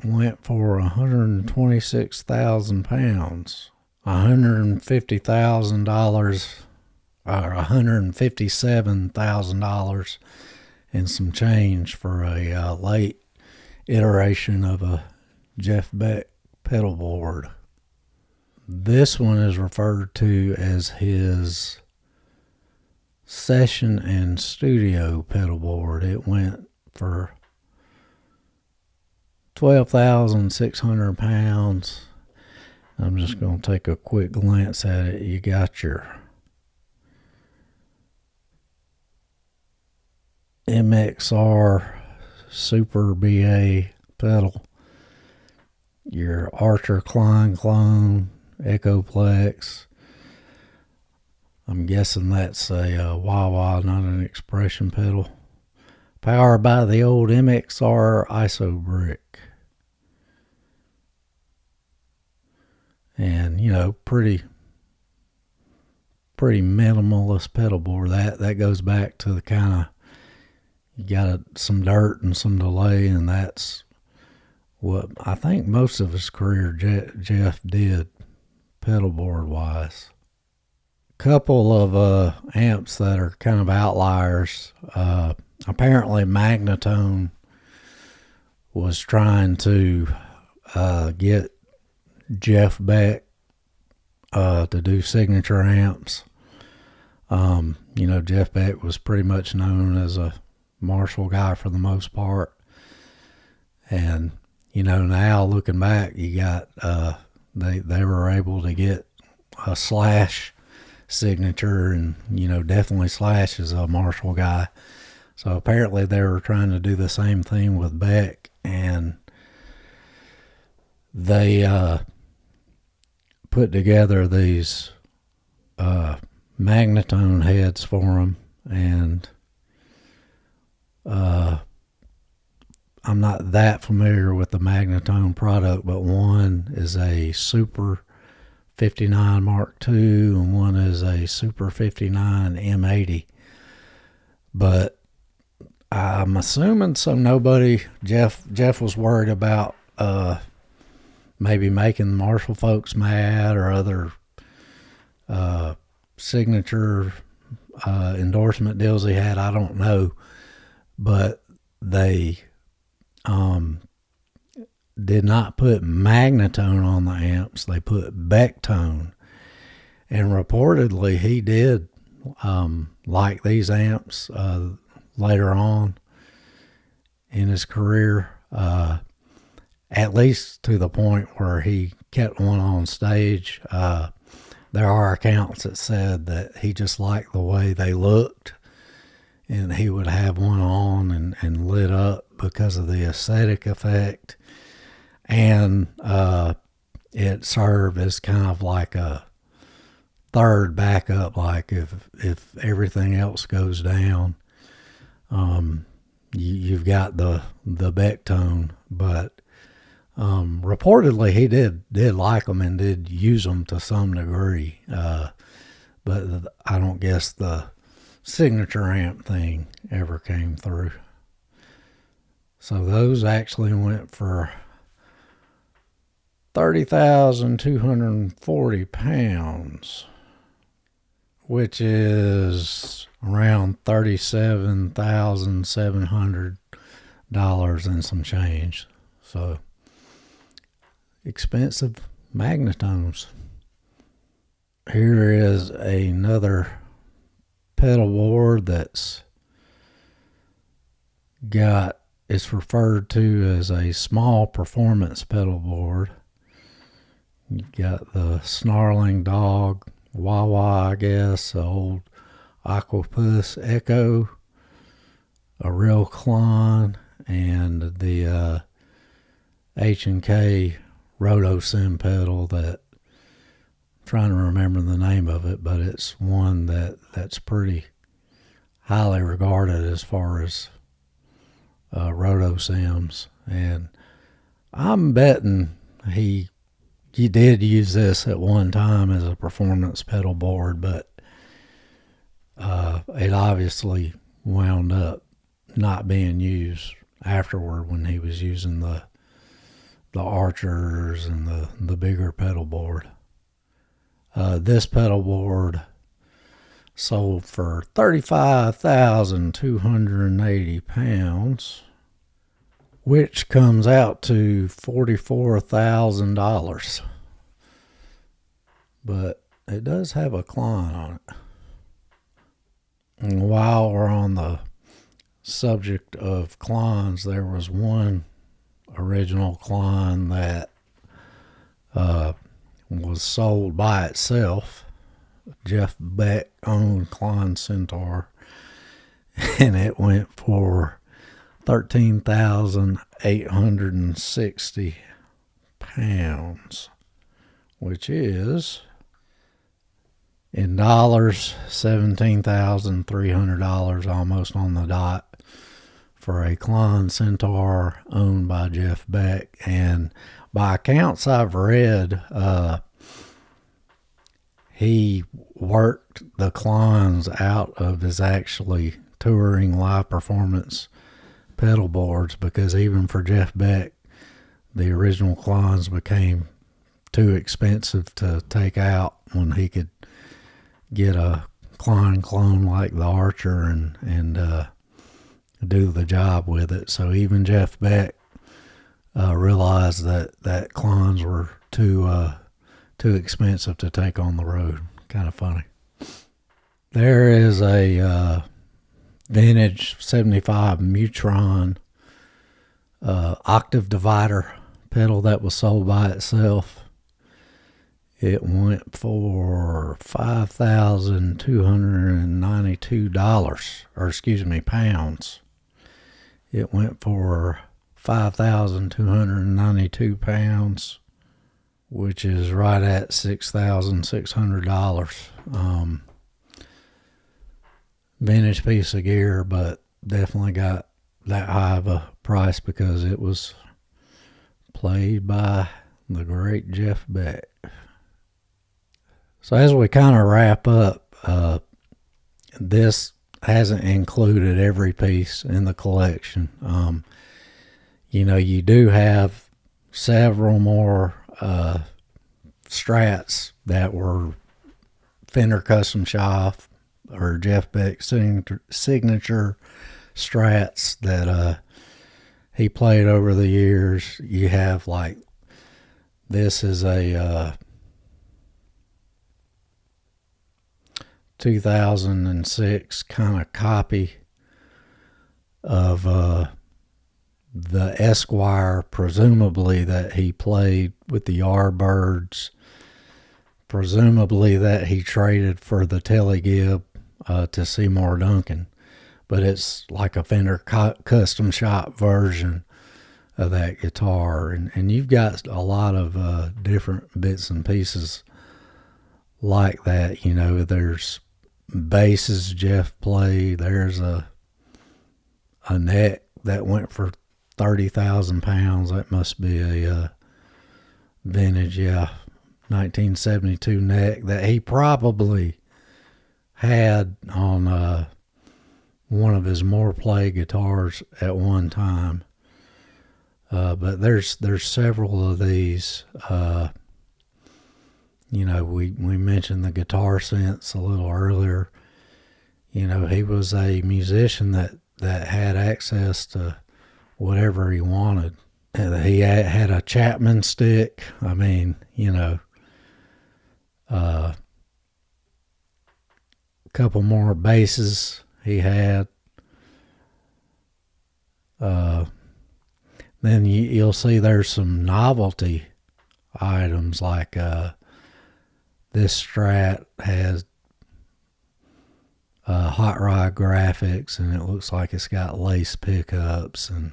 went for £126,000, $150,000, or $157,000 and some change for a late iteration of a Jeff Beck pedal board. This one is referred to as his session and studio pedal board. It went for £12,600. I'm just going to take a quick glance at it. You got your MXR Super BA pedal, your Archer clone, Echoplex. I'm guessing that's a wah-wah, not an expression pedal. Powered by the old MXR ISO brick. And, you know, pretty minimalist pedal board. That goes back to the kind of, you got some dirt and some delay, and that's what I think most of his career Jeff did pedal board wise. Couple of amps that are kind of outliers. Apparently Magnatone was trying to get Jeff Beck to do signature amps. You know, Jeff Beck was pretty much known as a Marshall guy for the most part. And, you know, now looking back, you got, they were able to get a Slash signature, and, you know, definitely Slash is a Marshall guy. So apparently they were trying to do the same thing with Beck, and they put together these Magnatone heads for him, and I'm not that familiar with the Magnatone product, but one is a Super 59 Mark II and one is a Super 59 M80. But I'm assuming Jeff was worried about maybe making Marshall folks mad, or other signature endorsement deals he had. I don't know. But they did not put Magnatone on the amps. They put Becktone. And reportedly he did like these amps later on. in his career, at least to the point where he kept one on stage. There are accounts that said that he just liked the way they looked, and he would have one on and lit up because of the aesthetic effect. And it served as kind of like a third backup, like if everything else goes down, you've got the Beck tone. But reportedly he did like them and did use them to some degree, but I don't guess the signature amp thing ever came through. So those actually went for £30,240, which is around $37,700 and some change. So expensive magnetones. Here is another pedal board it's referred to as a small performance pedal board. You got the Snarling Dog, Wawa, I guess, old Aquapus Echo, a real Klon, and the H&K Roto-Sim pedal that I'm trying to remember the name of it, but it's one that's pretty highly regarded as far as Roto-Sims. And I'm betting he did use this at one time as a performance pedal board, but it obviously wound up not being used afterward when he was using the Archers and the bigger pedal board. This pedal board sold for £35,280, which comes out to $44,000. But it does have a Klon on it. And while we're on the subject of Klons, there was one original Klon that was sold by itself. Jeff Beck owned Klon Centaur, and it went for £13,860, which is in dollars $17,300, almost on the dot, for a Klon Centaur owned by Jeff Beck. And by accounts I've read, he worked the Klons out of his actually touring live performance pedal boards, because even for Jeff Beck, the original Klons became too expensive to take out when he could get a Klon clone like the Archer and do the job with it. So even Jeff Beck realized that Klons were too expensive to take on the road. Kind of funny. There is a vintage 75 Mutron octave divider pedal that was sold by itself. It went for $5,292, or excuse me, pounds. It went for 5,292 pounds, which is right at $6,600. Vintage piece of gear, but definitely got that high of a price because it was played by the great Jeff Beck. So as we kind of wrap up, this hasn't included every piece in the collection. You do have several more Strats that were Fender Custom Shop or Jeff Beck signature Strats that he played over the years. You have this is a 2006 kind of copy of the Esquire, presumably that he played with the Yardbirds, presumably that he traded for the Telegibb to Seymour Duncan. But it's like a Fender custom shop version of that guitar. And you've got a lot of different bits and pieces like that. You know, there's basses Jeff played. There's a neck that went for 30,000 pounds. That must be a vintage, 1972 neck that he probably had on one of his more played guitars at one time. But there's several of these. You know, we mentioned the guitar synths a little earlier. You know, he was a musician that had access to whatever he wanted. And he had a Chapman stick. I mean, you know, a couple more basses he had. Then you'll see there's some novelty items like this Strat has hot rod graphics, and it looks like it's got lace pickups and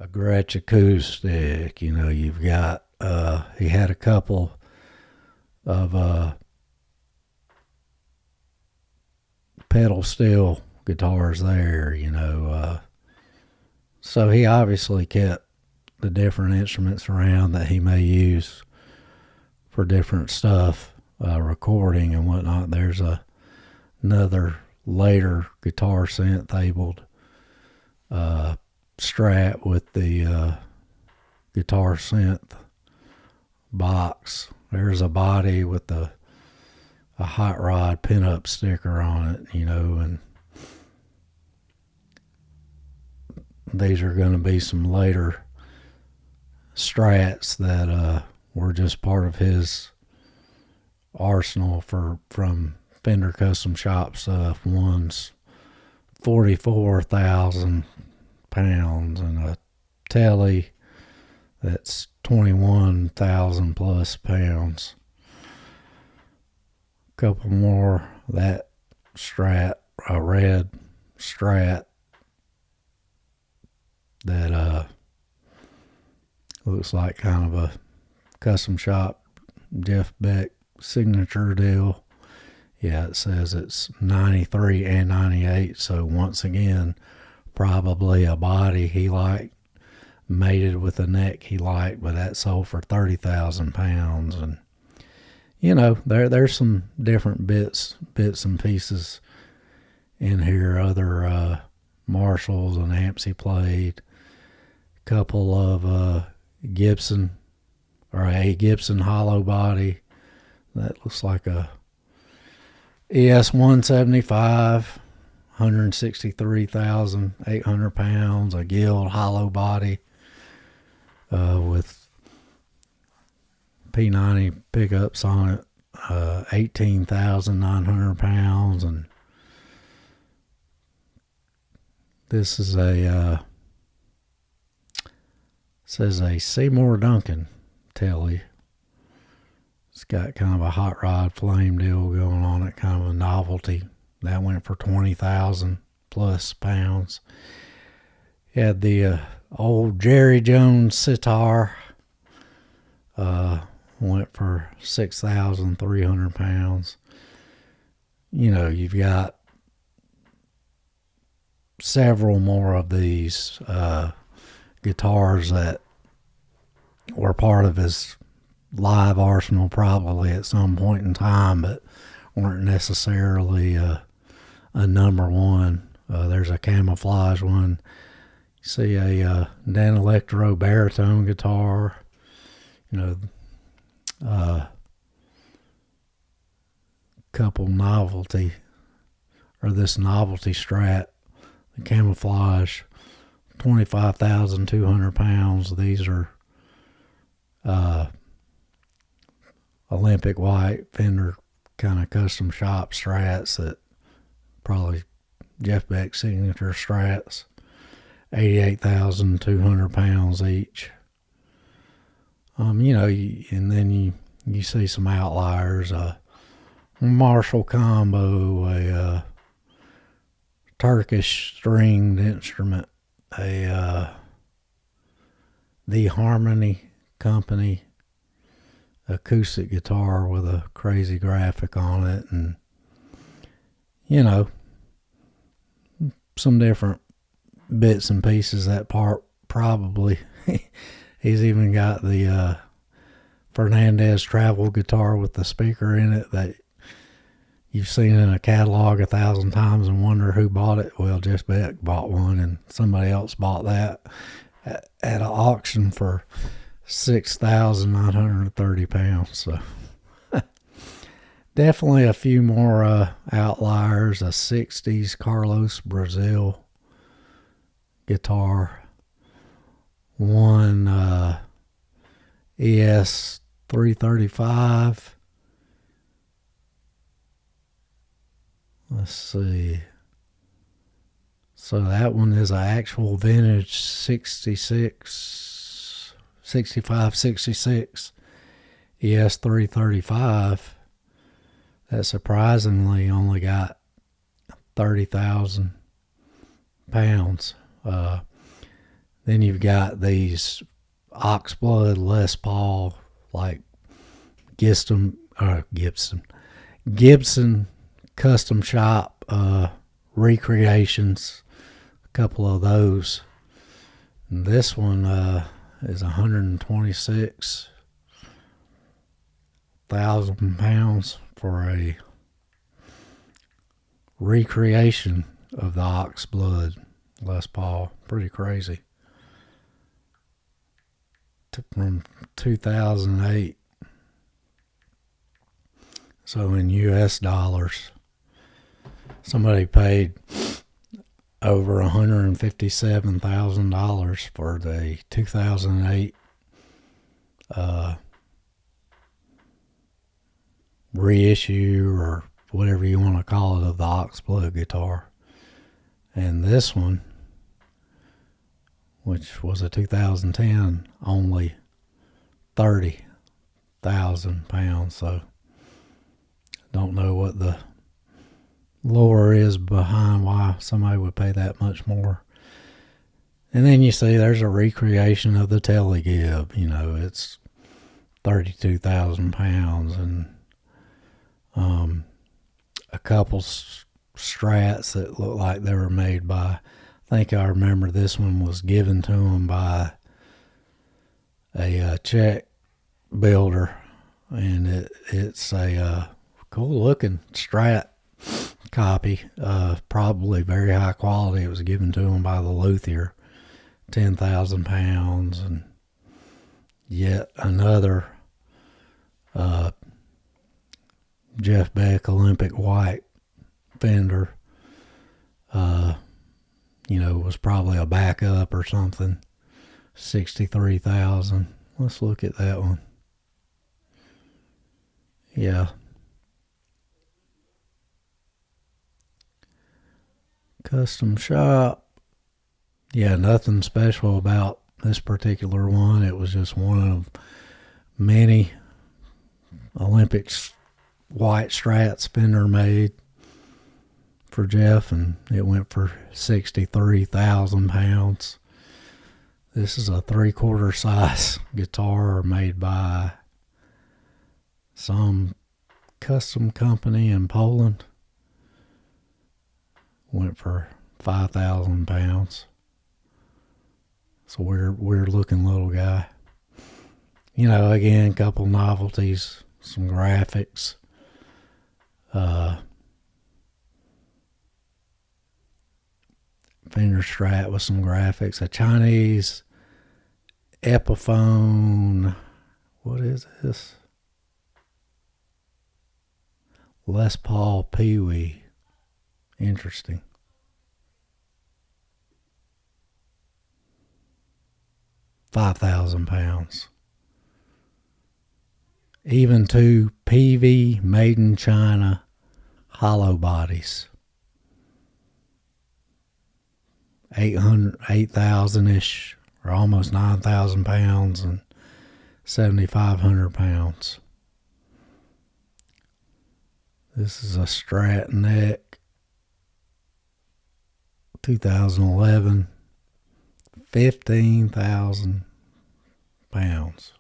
a Gretsch acoustic. You know, you've got he had a couple of pedal steel guitars there, you know. So he obviously kept the different instruments around that he may use for different stuff, recording and whatnot. There's another later guitar synth labeled Strat with the guitar synth box. There's a body with a hot rod pinup sticker on it, you know, and these are going to be some later Strats that were just part of his arsenal from Fender Custom Shop stuff. One's 44,000 pounds and a Tele that's 21,000 plus pounds. A couple more, that Strat, a red Strat that looks like kind of a custom shop Jeff Beck signature deal. Yeah, it says it's 93 and 98, so once again, probably a body he liked, mated with a neck he liked, but that sold for 30,000 pounds. And you know, there's some different bits and pieces in here. Other Marshalls and amps he played. A couple of Gibson hollow body that looks like a ES 175, 163,800 pounds, a Guild hollow body with P90 pickups on it, 18,900 pounds. And this is says a Seymour Duncan Tele. It's got kind of a hot rod flame deal going on it, kind of a novelty. That went for 20,000 plus pounds. He had the old Jerry Jones sitar. Went for 6,300 pounds. You know, you've got several more of these guitars that were part of his live arsenal probably at some point in time, but weren't necessarily a number one. There's a camouflage one. You see a Dan Electro baritone guitar. You know, couple novelty, or this novelty Strat, the camouflage, 25,200 pounds. These are Olympic white Fender kind of custom shop Strats that probably Jeff Beck signature Strats. 88,200 each. And then you see some outliers, a Marshall combo, a Turkish stringed instrument, the Harmony Company acoustic guitar with a crazy graphic on it, and some different bits and pieces. That part probably he's even got the Fernandez travel guitar with the speaker in it that you've seen in a catalog 1,000 times and wonder who bought it. Well, Jeff Beck bought one, and somebody else bought that at an auction for £6,930. So definitely a few more outliers. A 60s Carlos Brazil guitar, one ES 335. Let's see. So that one is an actual vintage 65, 66 ES 335. That surprisingly only got 30,000 pounds. Then you've got these Oxblood Les Paul, like Gibson custom shop recreations, a couple of those. And this one is 126,000 pounds for a recreation of the Oxblood Les Paul. Pretty crazy. From 2008. So in US dollars, somebody paid over $157,000 for the 2008 reissue, or whatever you want to call it, of the Oxblood guitar. And this one, which was a 2010, only 30,000 pounds. So don't know what the lore is behind why somebody would pay that much more. And then you see there's a recreation of the Telegib. It's 32,000 pounds, and a couple Strats that look like they were made by, I think I remember this one was given to them by a Czech builder, and it's a cool looking Strat copy, probably very high quality. It was given to them by the Luthier, 10,000 pounds, and yet another Jeff Beck Olympic White Fender, was probably a backup or something. 63,000. Let's look at that one. Yeah. Custom shop. Yeah, nothing special about this particular one. It was just one of many Olympics white Strats Fender made for Jeff, and it went for 63,000 pounds. This is a 3/4 size guitar made by some custom company in Poland. Went for 5,000 pounds. It's a weird looking little guy. Again, couple novelties, some graphics. Fender Strat with some graphics. A Chinese Epiphone. What is this? Les Paul Pee-wee. Interesting. £5,000. Even two PV made in China hollow bodies. 8,000-ish, or almost 9,000 pounds, and 7,500 pounds. This is a Strat neck, 2011, 15,000 pounds.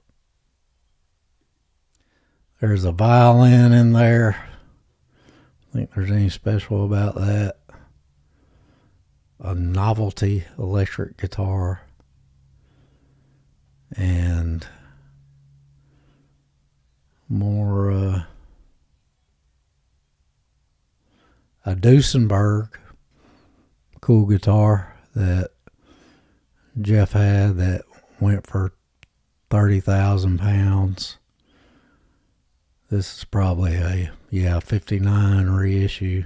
There's a violin in there. I think there's any special about that. A novelty electric guitar. And more a Duesenberg, cool guitar that Jeff had that went for 30,000 pounds. This is probably a 59 reissue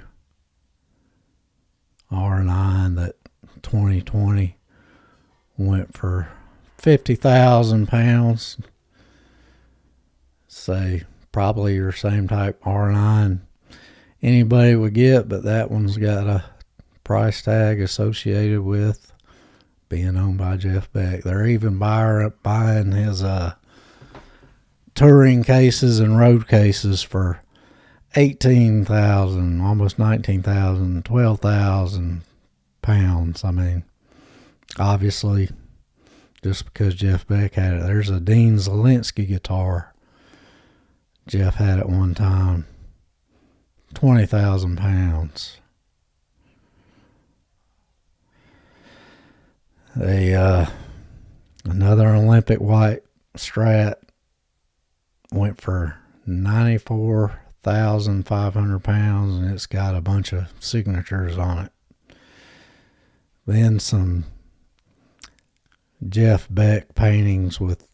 R9 that 2020 went for 50,000 pounds. Say probably your same type R9 anybody would get, but that one's got a price tag associated with being owned by Jeff Beck. They're even buying his touring cases and road cases for 18,000, almost 19,000, 12,000 pounds. I mean, obviously, just because Jeff Beck had it. There's a Dean Zielinski guitar Jeff had at one time, 20,000 pounds. Another Olympic white Strat went for 94,500 pounds, and it's got a bunch of signatures on it. Then some Jeff Beck paintings with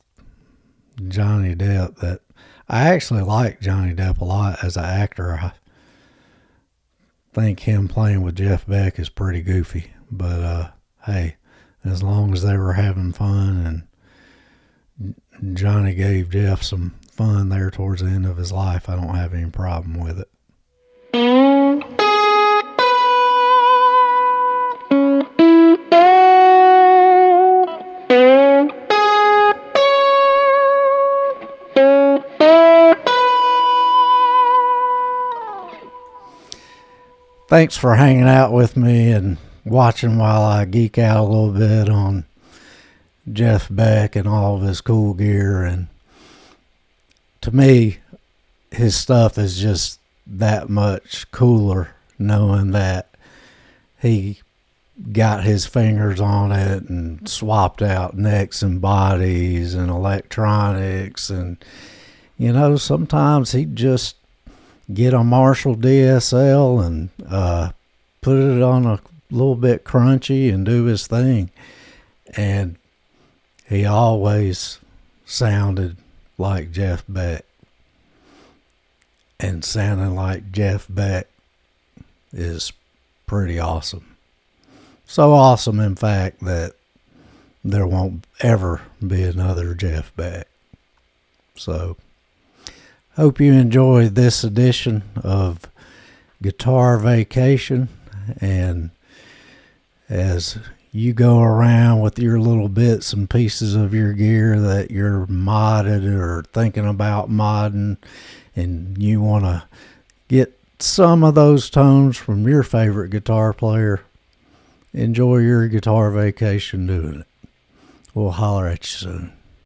Johnny Depp that I actually like Johnny Depp a lot as an actor. I think him playing with Jeff Beck is pretty goofy, but hey, as long as they were having fun and Johnny gave Jeff some fun there towards the end of his life, I don't have any problem with it. Thanks for hanging out with me and watching while I geek out a little bit on Jeff Beck and all of his cool gear. And to me, his stuff is just that much cooler knowing that he got his fingers on it and swapped out necks and bodies and electronics. And, you know, sometimes he'd just get a Marshall DSL and put it on a little bit crunchy and do his thing. And he always sounded like Jeff Beck. And sounding like Jeff Beck is pretty awesome. So awesome, in fact, that there won't ever be another Jeff Beck. So hope you enjoyed this edition of Guitar Vacation, and as you go around with your little bits and pieces of your gear that you're modded or thinking about modding, and you want to get some of those tones from your favorite guitar player, enjoy your guitar vacation doing it. We'll holler at you soon.